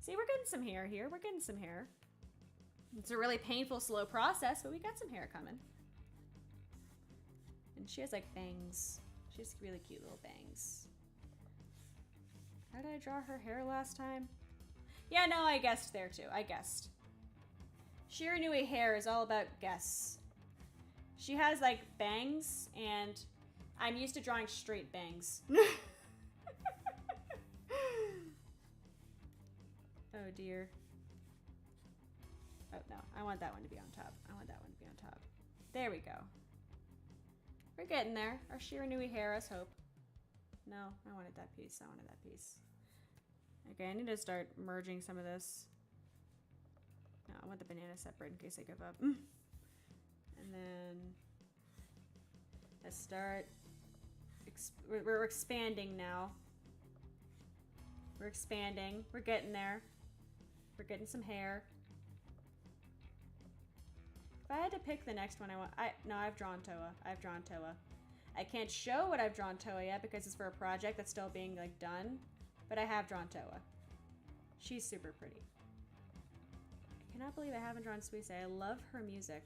See, we're getting some hair here. We're getting some hair. It's a really painful, slow process, but we got some hair coming. And she has, like, bangs. She has really cute little bangs. How did I draw her hair last time? Yeah, no, I guessed there, too. I guessed. Shiranui hair is all about guess. She has, like, bangs, and I'm used to drawing straight bangs. Oh, dear. Oh, no. I want that one to be on top. I want that one to be on top. There we go. We're getting there. Our Shiranui hair, let's hope. No, I wanted that piece. I wanted that piece. Okay, I need to start merging some of this. No, I want the banana separate in case I give up. And then let's start. We're expanding now. We're expanding. We're getting there. We're getting some hair. If I had to pick the next one, I've drawn Toa. I've drawn Toa. I can't show what I've drawn Toa yet because it's for a project that's still being like done, but I have drawn Toa. She's super pretty. I cannot believe I haven't drawn Suise. I love her music.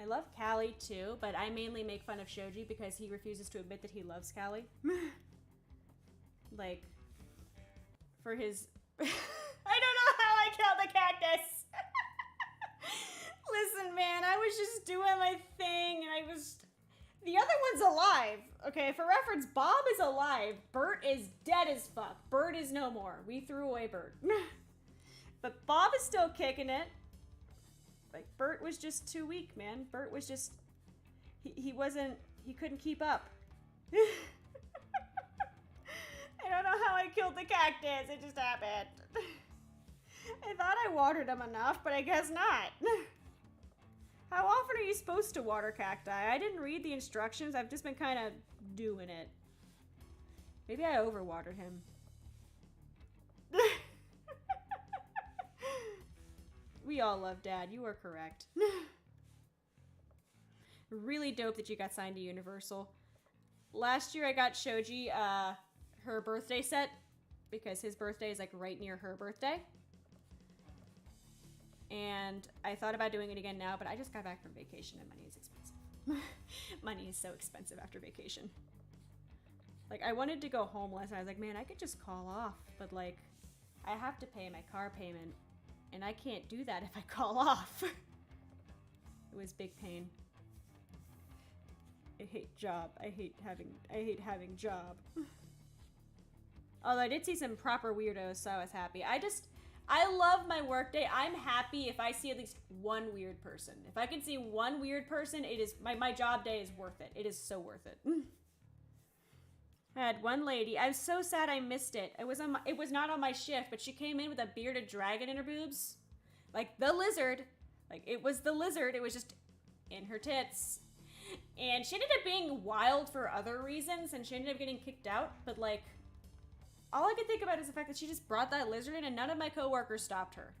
I love Callie too, but I mainly make fun of Shoji because he refuses to admit that he loves Callie. Like, for his... I don't know how I killed the cactus! Listen, man, I was just doing my thing, and I was... The other one's alive. Okay, for reference, Bob is alive. Bert is dead as fuck. Bert is no more. We threw away Bert. But Bob is still kicking it. Like, Bert was just too weak, man. Bert was just... He couldn't keep up. I don't know how I killed the cactus. It just happened. I thought I watered them enough, but I guess not. How often are you supposed to water cacti? I didn't read the instructions. I've just been kind of doing it. Maybe I overwatered him. We all love Dad. You are correct. Really dope that you got signed to Universal. Last year I got Shoji her birthday set because his birthday is like right near her birthday. And I thought about doing it again now, but I just got back from vacation and money is expensive. Money is so expensive after vacation. Like, I wanted to go home last night. I was like, man, I could just call off, but like, I have to pay my car payment, and I can't do that if I call off. It was big pain. I hate job. I hate having job. Although I did see some proper weirdos, so I was happy. I love my workday. I'm happy if I see at least one weird person. If I can see one weird person, it is my job day is worth it. It is so worth it. I had one lady. I'm so sad I missed it. It was not on my shift, but she came in with a bearded dragon in her boobs. Like the lizard. Like it was the lizard. It was just in her tits. And she ended up being wild for other reasons, and she ended up getting kicked out, but like all I could think about is the fact that she just brought that lizard in and none of my coworkers stopped her.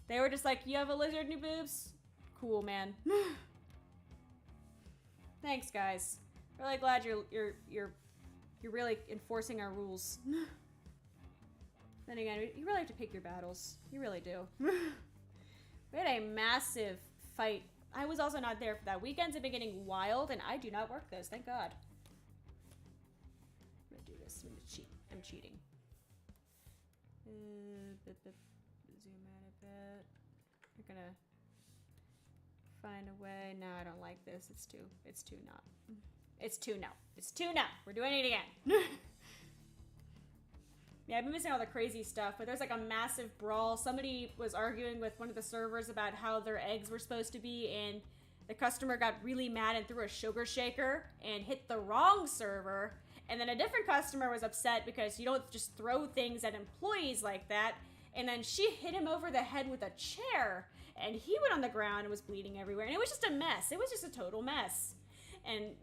They were just like, you have a lizard in your boobs? Cool, man. Thanks, guys. Really glad you're really enforcing our rules. Then again, you really have to pick your battles. You really do. We had a massive fight. I was also not there for that. Weekends have been getting wild, and I do not work those, thank God. I'm gonna do this. I'm gonna cheat. I'm cheating. Zoom out a bit. We're gonna find a way. No, I don't like this. It's too not. It's too no. We're doing it again. Yeah, I've been missing all the crazy stuff, but there's like a massive brawl. Somebody was arguing with one of the servers about how their eggs were supposed to be, and the customer got really mad and threw a sugar shaker and hit the wrong server. And then a different customer was upset because you don't just throw things at employees like that. And then she hit him over the head with a chair, and he went on the ground and was bleeding everywhere. And it was just a mess. It was just a total mess. And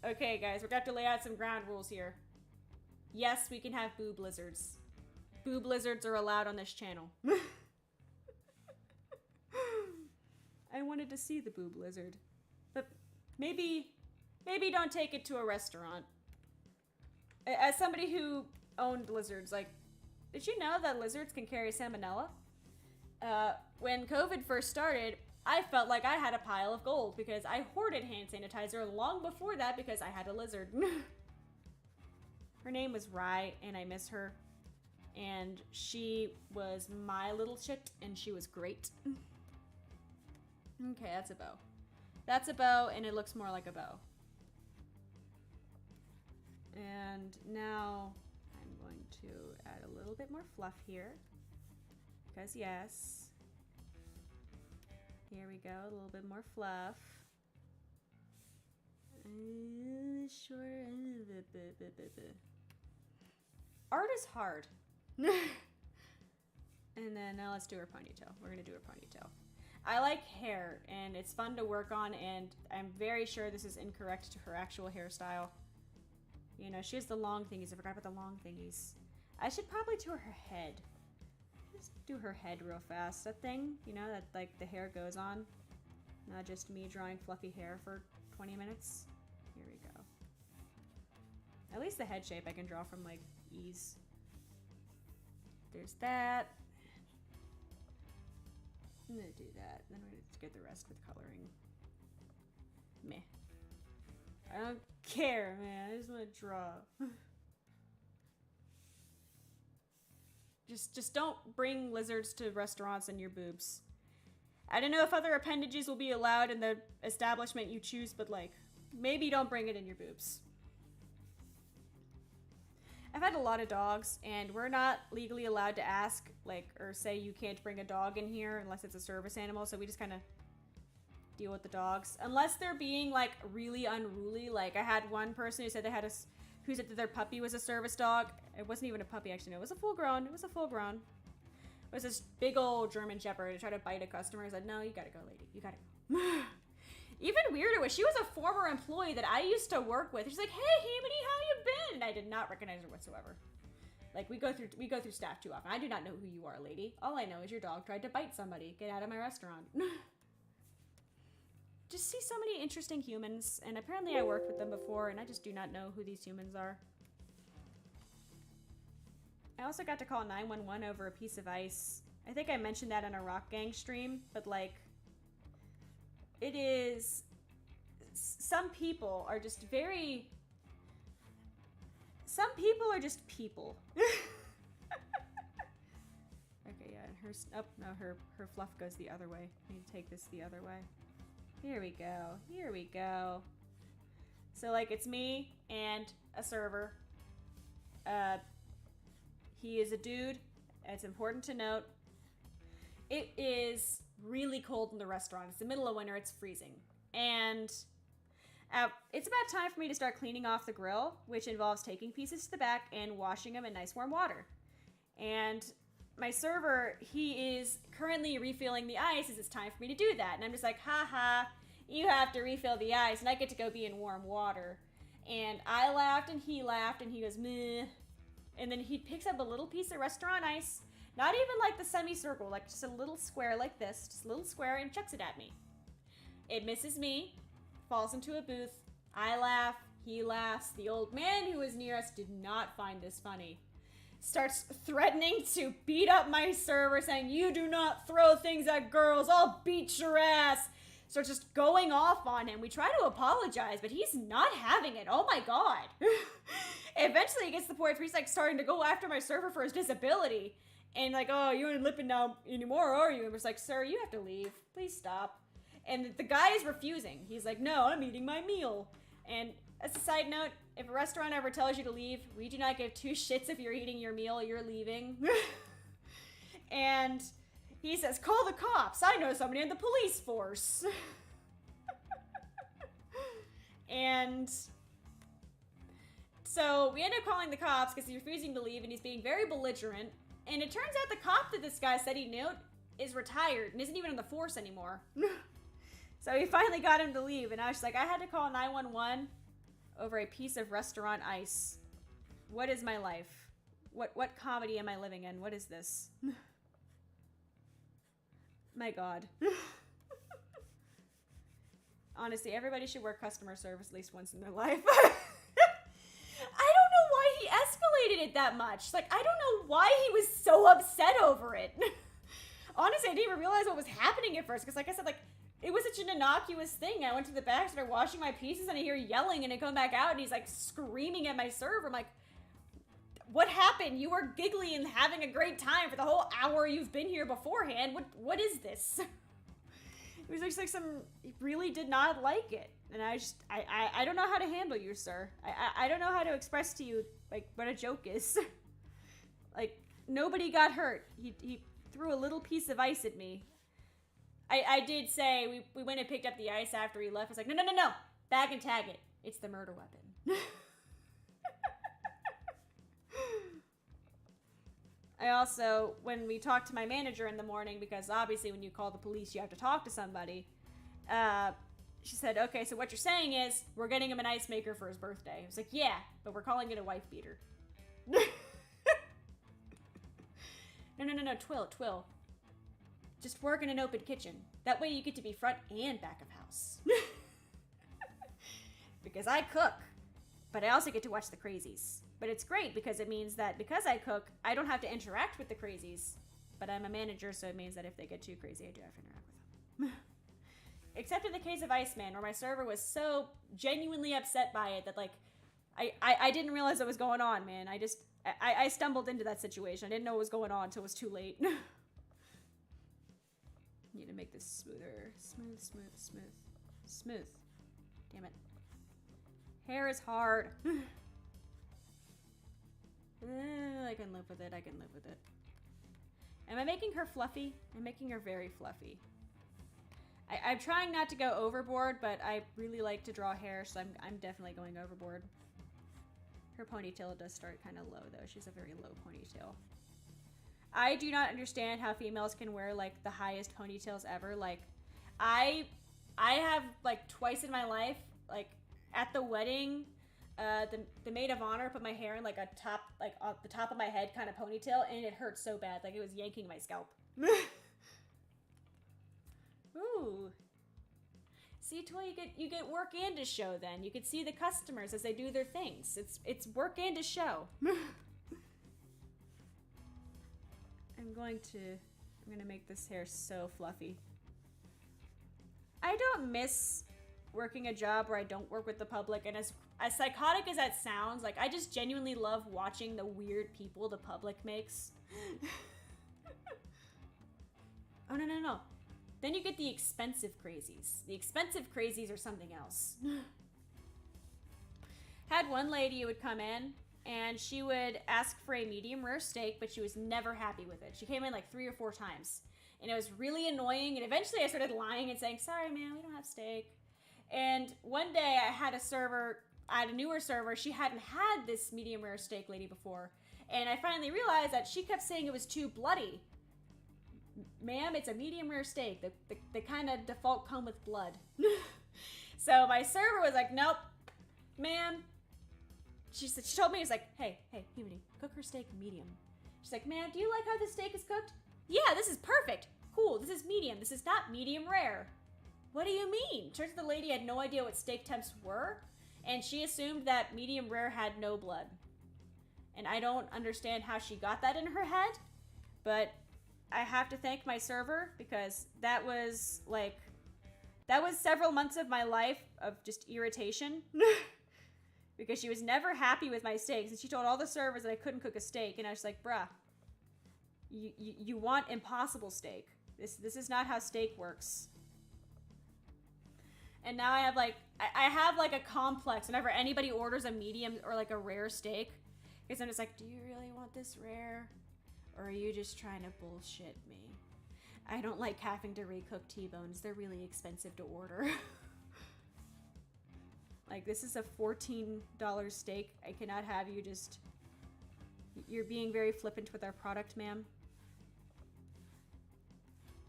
okay, guys, we're gonna have to lay out some ground rules here. Yes, we can have boob lizards. Boob lizards are allowed on this channel. I wanted to see the boob lizard, but maybe don't take it to a restaurant. As somebody who owned lizards, like, did you know that lizards can carry salmonella? When COVID first started, I felt like I had a pile of gold because I hoarded hand sanitizer long before that because I had a lizard. Her name was Rye, and I miss her. And she was my little shit, and she was great. Okay, that's a bow. That's a bow, and it looks more like a bow. And now I'm going to add a little bit more fluff here. Because yes, Here we go, a little bit more fluff. Shorter. Art is hard. And then now let's do her ponytail. We're gonna do her ponytail. I like hair, and it's fun to work on, and I'm very sure this is incorrect to her actual hairstyle. You know, she has the long thingies. I forgot about the long thingies. I should probably do her head. Just do her head real fast. That thing, you know, that like the hair goes on. Not just me drawing fluffy hair for 20 minutes. Here we go. At least the head shape I can draw from like ease. There's that. I'm gonna do that. Then we're gonna get the rest with coloring. Meh. I don't care, man. I just want to draw. Just don't bring lizards to restaurants in your boobs. I don't know if other appendages will be allowed in the establishment you choose, but like, maybe don't bring it in your boobs. I've had a lot of dogs, and we're not legally allowed to ask, like, or say you can't bring a dog in here unless it's a service animal, so we just kind of deal with the dogs. Unless they're being, like, really unruly. Like, I had one person who said they had who said that their puppy was a service dog. It wasn't even a puppy, actually. No, it was a full-grown. It was a full-grown. It was this big old German Shepherd to try to bite a customer. I said, no, you gotta go, lady. You gotta go. Even weirder was she was a former employee that I used to work with. She's like, hey, Himari, how you been? And I did not recognize her whatsoever. Like, we go through staff too often. I do not know who you are, lady. All I know is your dog tried to bite somebody. Get out of my restaurant. Just see so many interesting humans, and apparently I worked with them before, and I just do not know who these humans are. I also got to call 911 over a piece of ice. I think I mentioned that in a Rock Gang stream, but like, it is, some people are just very, some people are just people. Okay, yeah, and oh, no, her fluff goes the other way. I need to take this the other way. Here we go, here we go. So like, it's me and a server. He is a dude. It's important to note. It is really cold in the restaurant. It's the middle of winter. It's freezing. And it's about time for me to start cleaning off the grill, which involves taking pieces to the back and washing them in nice warm water. And my server, he is currently refilling the ice as it's time for me to do that. And I'm just like, haha, you have to refill the ice and I get to go be in warm water. And I laughed and he goes, meh. And then he picks up a little piece of restaurant ice, not even like the semicircle, like just a little square like this, just a little square, and chucks it at me. It misses me, falls into a booth. I laugh, he laughs. The old man who was near us did not find this funny. Starts threatening to beat up my server, saying, you do not throw things at girls, I'll beat your ass. Starts just going off on him. We try to apologize, but he's not having it. Oh my god. Eventually he gets to the point where he's like starting to go after my server for his disability. And like, oh, you ain't lipping now anymore, are you? And we're like, sir, you have to leave. Please stop. And the guy is refusing. He's like, no, I'm eating my meal. And as a side note, if a restaurant ever tells you to leave, we do not give two shits if you're eating your meal, you're leaving. And he says, call the cops. I know somebody in the police force. And so we end up calling the cops because he's refusing to leave and he's being very belligerent. And it turns out the cop that this guy said he knew is retired and isn't even in the force anymore. So we finally got him to leave. And I was just like, I had to call 911 over a piece of restaurant ice. What is my life? What comedy am I living in? What is this? My god. Honestly, everybody should work customer service at least once in their life. I don't know why he escalated it that much. Like, I don't know why he was so upset over it. Honestly, I didn't even realize what was happening at first. Because like I said, like, it was such an innocuous thing. I went to the back, started washing my pieces, and I hear yelling, and I come back out, and he's like screaming at my server. I'm like, what happened? You were giggly and having a great time for the whole hour you've been here beforehand. What is this? It was just like he really did not like it. And I don't know how to handle you, sir. I don't know how to express to you, like, what a joke is. Like, nobody got hurt. He threw a little piece of ice at me. I did say we went and picked up the ice after he left. I was like, no. Bag and tag it. It's the murder weapon. I also, when we talked to my manager in the morning, because obviously when you call the police, you have to talk to somebody. She said, okay, so what you're saying is we're getting him an ice maker for his birthday. I was like, yeah, but we're calling it a wife beater. No, Twill. Just work in an open kitchen. That way you get to be front and back of house. Because I cook, but I also get to watch the crazies. But it's great because it means that because I cook, I don't have to interact with the crazies. But I'm a manager, so it means that if they get too crazy, I do have to interact with them. Except in the case of Iceman, where my server was so genuinely upset by it that, like, I didn't realize what was going on, man. I stumbled into that situation. I didn't know what was going on until it was too late. Need to make this smoother. Smooth. Damn it. Hair is hard. I can live with it. Am I making her fluffy? I'm making her very fluffy. I'm trying not to go overboard, but I really like to draw hair, so I'm definitely going overboard. Her ponytail does start kind of low, though. She's a very low ponytail. I do not understand how females can wear, like, the highest ponytails ever. Like, I have, like, twice in my life, like, at the wedding, the maid of honor put my hair in, like, a top, like, on the top of my head kind of ponytail, and it hurt so bad. Like, it was yanking my scalp. Ooh. See, Toy, you get work and a show then. You could see the customers as they do their things. It's work and a show. I'm gonna make this hair so fluffy. I don't miss working a job where I don't work with the public, and as psychotic as that sounds, like, I just genuinely love watching the weird people the public makes. Oh, no. Then you get the expensive crazies. The expensive crazies are something else. Had one lady who would come in, and she would ask for a medium rare steak, but she was never happy with it. She came in like 3 or 4 times, and it was really annoying, and eventually I started lying and saying, sorry, man, we don't have steak. And one day I had a newer server, she hadn't had this medium rare steak lady before, and I finally realized that she kept saying it was too bloody. Ma'am, it's a medium rare steak. The kind of default come with blood. So my server was like, nope, ma'am. She told me, it's like, hey, Himari, cook her steak medium. She's like, ma'am, do you like how the steak is cooked? Yeah, this is perfect. Cool, this is medium. This is not medium rare. What do you mean? Turns out the lady had no idea what steak temps were, and she assumed that medium rare had no blood. And I don't understand how she got that in her head, but I have to thank my server, because that was several months of my life of just irritation. Because she was never happy with my steaks, and she told all the servers that I couldn't cook a steak, and I was like, bruh, you want impossible steak. This is not how steak works. And now I have like a complex whenever anybody orders a medium or like a rare steak, because I'm just like, do you really want this rare? Or are you just trying to bullshit me? I don't like having to recook T-bones. They're really expensive to order. Like, this is a $14 steak. I cannot have you just... You're being very flippant with our product, ma'am.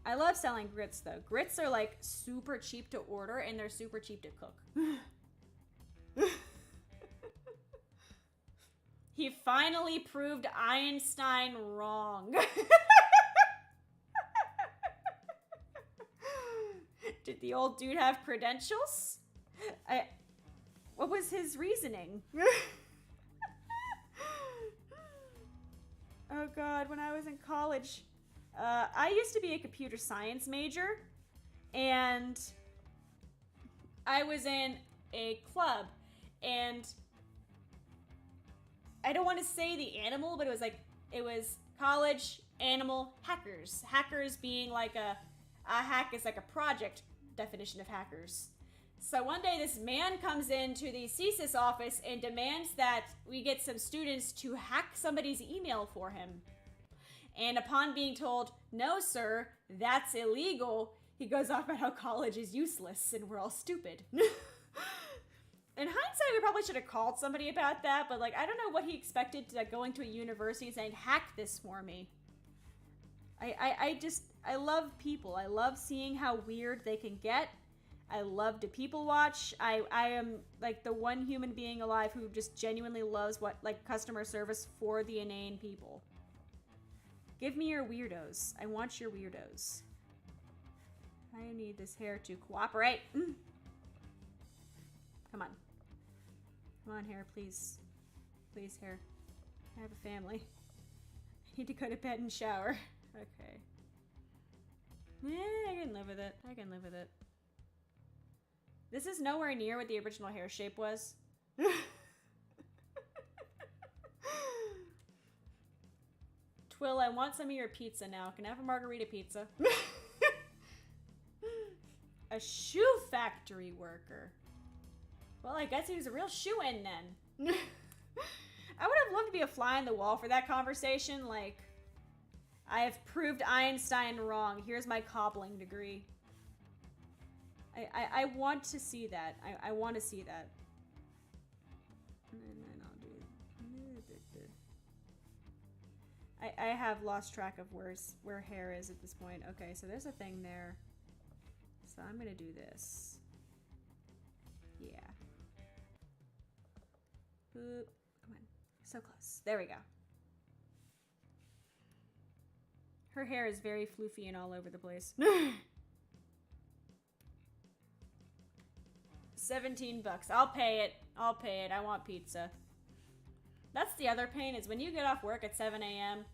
I love selling grits, though. Grits are, like, super cheap to order, and they're super cheap to cook. He finally proved Einstein wrong. Did the old dude have credentials? What was his reasoning? Oh god, when I was in college, I used to be a computer science major, and I was in a club, and I don't want to say the animal, but it was college animal hackers. Hackers being like a hack is like a project definition of hackers. So one day this man comes into the CSIS office and demands that we get some students to hack somebody's email for him. And upon being told, no sir, that's illegal, He goes off about how college is useless and we're all stupid. In hindsight, we probably should have called somebody about that, but like, I don't know what he expected to like, going to a university and saying, hack this for me. I love people. I love seeing how weird they can get. I love to people watch. I am like the one human being alive who just genuinely loves what like customer service for the inane people. Give me your weirdos. I want your weirdos. I need this hair to cooperate. Come on. Come on, hair, please. Please, hair. I have a family. I need to go to bed and shower. Okay. I can live with it. I can live with it. This is nowhere near what the original hair shape was. Twill, I want some of your pizza now. Can I have a margarita pizza? A shoe factory worker. Well, I guess he was a real shoe-in then. I would have loved to be a fly on the wall for that conversation. Like, I have proved Einstein wrong. Here's my cobbling degree. I want to see that. I want to see that. And then I'll do... I have lost track of where hair is at this point. Okay, so there's a thing there. So I'm gonna do this. Yeah. Boop. Come on. So close. There we go. Her hair is very floofy and all over the place. 17 bucks. I'll pay it. I'll pay it. I want pizza. That's the other pain is when you get off work at 7 a.m.,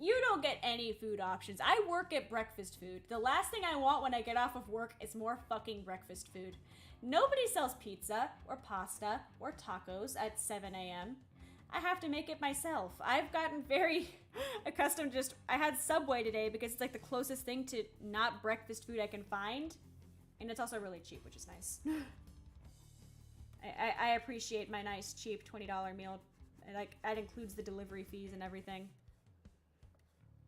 you don't get any food options. I work at breakfast food. The last thing I want when I get off of work is more fucking breakfast food. Nobody sells pizza or pasta or tacos at 7 a.m. I have to make it myself. I've gotten very accustomed to just... I had Subway today because it's like the closest thing to not breakfast food I can find. And it's also really cheap, which is nice. I appreciate my nice, cheap $20 meal. Like, that includes the delivery fees and everything.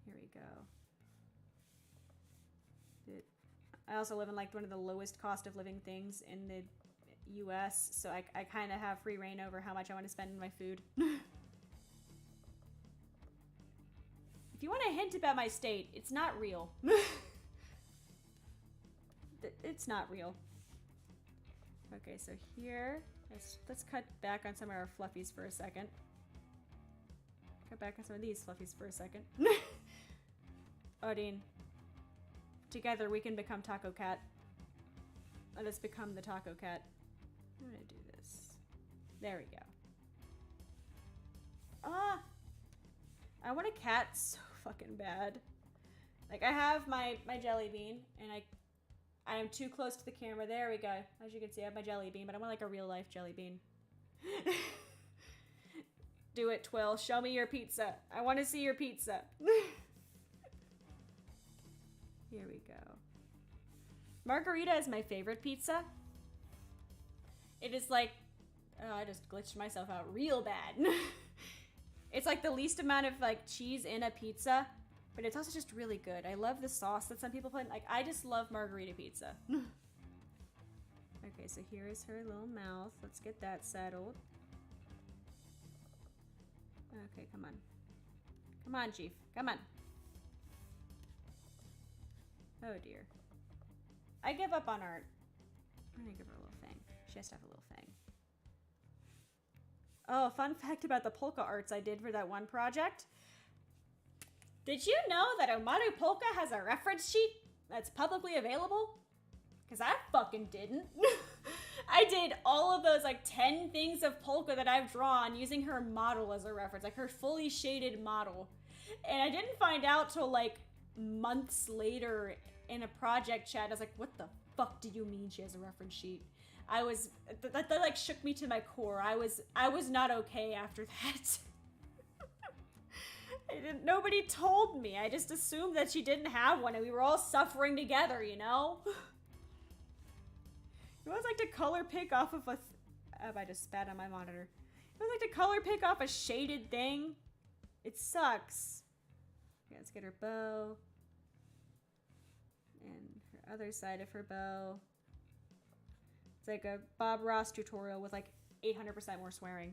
Here we go. I also live in like one of the lowest cost of living things in the US, so I kind of have free reign over how much I want to spend on my food. If you want a hint about my state, it's not real. It's not real. Okay, so here, let's cut back on some of our fluffies for a second. Cut back on some of these fluffies for a second. Odin. Together we can become Taco Cat. Let us become the Taco Cat. I'm gonna do this. There we go. Ah! I want a cat so fucking bad. Like, I have my jelly bean, and I am too close to the camera. There we go. As you can see, I have my jelly bean, but I want like a real life jelly bean. Do it, Twill. Show me your pizza. I want to see your pizza. Here we go. Margarita is my favorite pizza. It is like... Oh, I just glitched myself out real bad. It's like the least amount of like cheese in a pizza, but it's also just really good. I love the sauce that some people put in. Like, I just love margarita pizza. Okay, so here is her little mouth. Let's get that settled. Okay, come on. Come on, Chief. Come on. Oh, dear. I give up on art. I'm gonna give her a little fang. She has to have a little fang. Oh, fun fact about the polka arts I did for that one project. Did you know that Omaru Polka has a reference sheet that's publicly available? Because I fucking didn't. I did all of those like 10 things of polka that I've drawn using her model as a reference, like her fully shaded model. And I didn't find out till like months later in a project chat. I was like, what the fuck do you mean she has a reference sheet? That like shook me to my core. I was not okay after that. Nobody told me. I just assumed that she didn't have one and we were all suffering together, you know? You always like to color pick off of a... I just spat on my monitor. You always like to color pick off a shaded thing. It sucks. Okay, let's get her bow. And her Other side of her bow. It's like a Bob Ross tutorial with like 800% more swearing.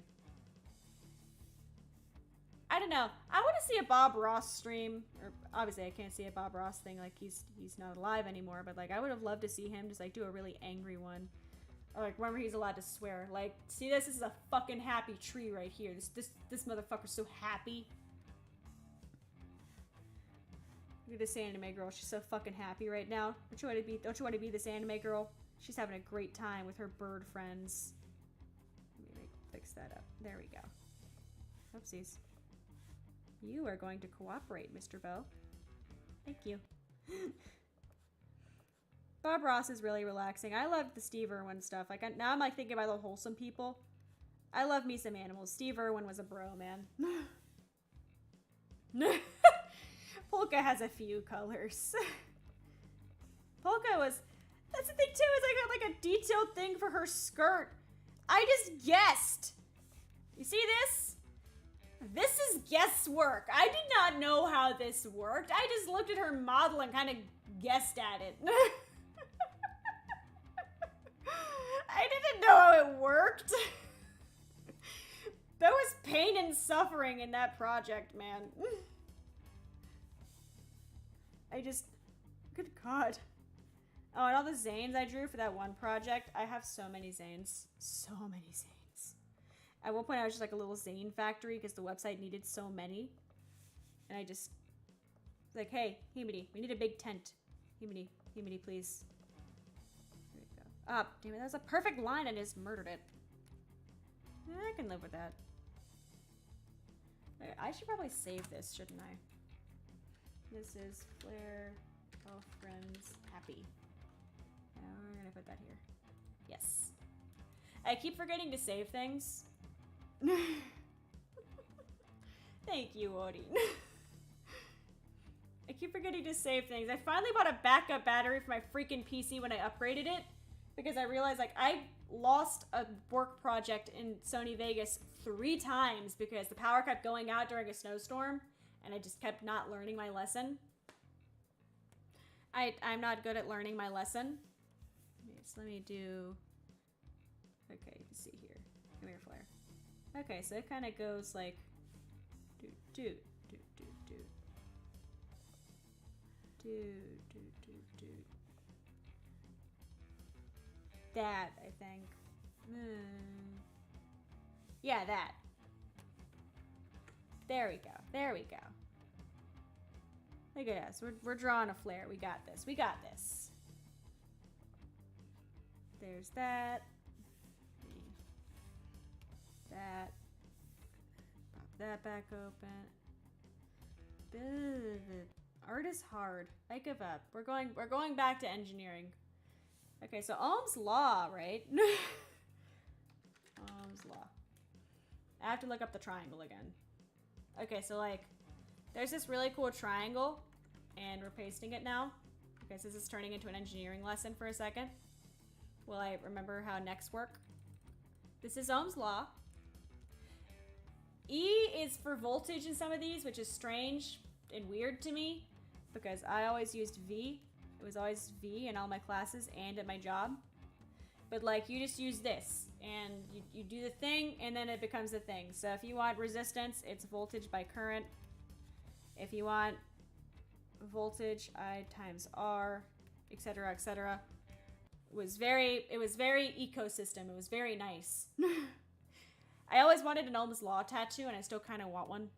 I don't know. I want to see a Bob Ross stream. Or obviously I can't see a Bob Ross thing, like he's not alive anymore, but like I would have loved to see him just like do a really angry one. Or like one where he's allowed to swear. Like, see this is a fucking happy tree right here. This motherfucker's so happy. Look at this anime girl. She's so fucking happy right now. Don't you want to be this anime girl? She's having a great time with her bird friends. Let me fix that up. There we go. Oopsies. You are going to cooperate, Mr. Bow. Thank you. Bob Ross is really relaxing. I love the Steve Irwin stuff. Like now I'm like thinking about the wholesome people. I love me some animals. Steve Irwin was a bro, man. Polka has a few colors. Polka was... That's the thing too, is I got like a detailed thing for her skirt. I just guessed. You see this? This is guesswork. I did not know how this worked. I just looked at her model and kind of guessed at it. I didn't know how it worked. There was pain and suffering in that project, man. Good God. Oh, and all the Zanes I drew for that one project. I have so many Zanes. So many Zanes. At one point, I was just like a little Zane factory because the website needed so many. And I just... like, hey, Himari, we need a big tent. Himari, please. There we go. Ah, damn it, that was a perfect line. I just murdered it. I can live with that. I should probably save this, shouldn't I? This is Flare, all friends, happy. Now we're gonna put that here. Yes. I keep forgetting to save things. Thank you, Odin. I keep forgetting to save things. I finally bought a backup battery for my freaking PC when I upgraded it because I realized like I lost a work project in Sony Vegas 3 times because the power kept going out during a snowstorm and I just kept not learning my lesson. I'm not good at learning my lesson. So let me do... Okay, you can see here. Come here, Flare. Okay, so it kind of goes like... Do. That, I think. Yeah, that. There we go. There we go. Look at us. We're drawing a flare. We got this. We got this. There's that. That. Pop that back open. Art is hard. I give up. We're going back to engineering. Okay, so Ohm's law, right? Ohm's law. I have to look up the triangle again. Okay, so like, there's this really cool triangle, and we're pasting it now. Okay, so this is turning into an engineering lesson for a second. Will I remember how necks work? This is Ohm's law. E is for voltage in some of these, which is strange and weird to me, because I always used V. It was always V in all my classes and at my job. But like, you just use this, and you do the thing, and then it becomes a thing. So if you want resistance, it's voltage by current. If you want voltage, I times R, etc., etc. It was very ecosystem. It was very nice. I always wanted an Ohm's Law tattoo, and I still kind of want one.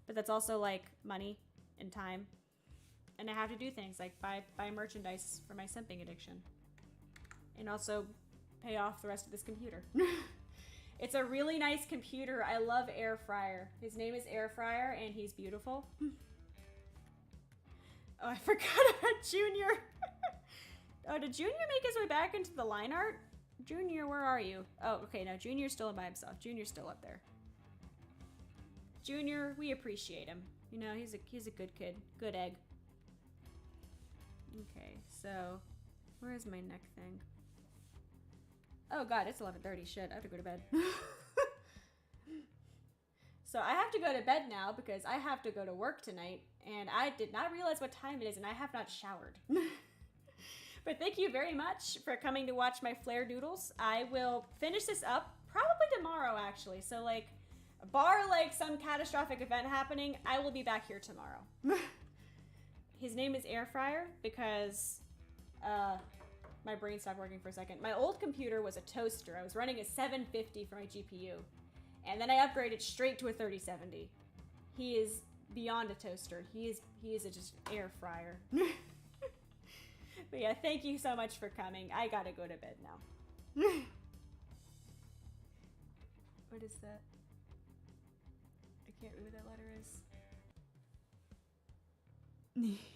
But that's also like money and time. And I have to do things like buy merchandise for my simping addiction. And also pay off the rest of this computer. It's a really nice computer. I love Air Fryer. His name is Air Fryer, and he's beautiful. Oh, I forgot about Junior. Oh, did Junior make his way back into the line art? Junior, where are you? Oh, okay, no, Junior's still by himself. Junior's still up there. Junior, we appreciate him. You know, he's a good kid. Good egg. Okay, so where's my neck thing? Oh god, it's 11:30. Shit, I have to go to bed. So I have to go to bed now because I have to go to work tonight, and I did not realize what time it is, and I have not showered. But thank you very much for coming to watch my flare doodles. I will finish this up probably tomorrow, actually. So, like, bar, like, some catastrophic event happening, I will be back here tomorrow. His name is Air Fryer because, my brain stopped working for a second. My old computer was a toaster. I was running a 750 for my GPU. And then I upgraded straight to a 3070. He is beyond a toaster. He is a just air fryer. But yeah, thank you so much for coming. I gotta go to bed now. What is that? I can't read what that letter is.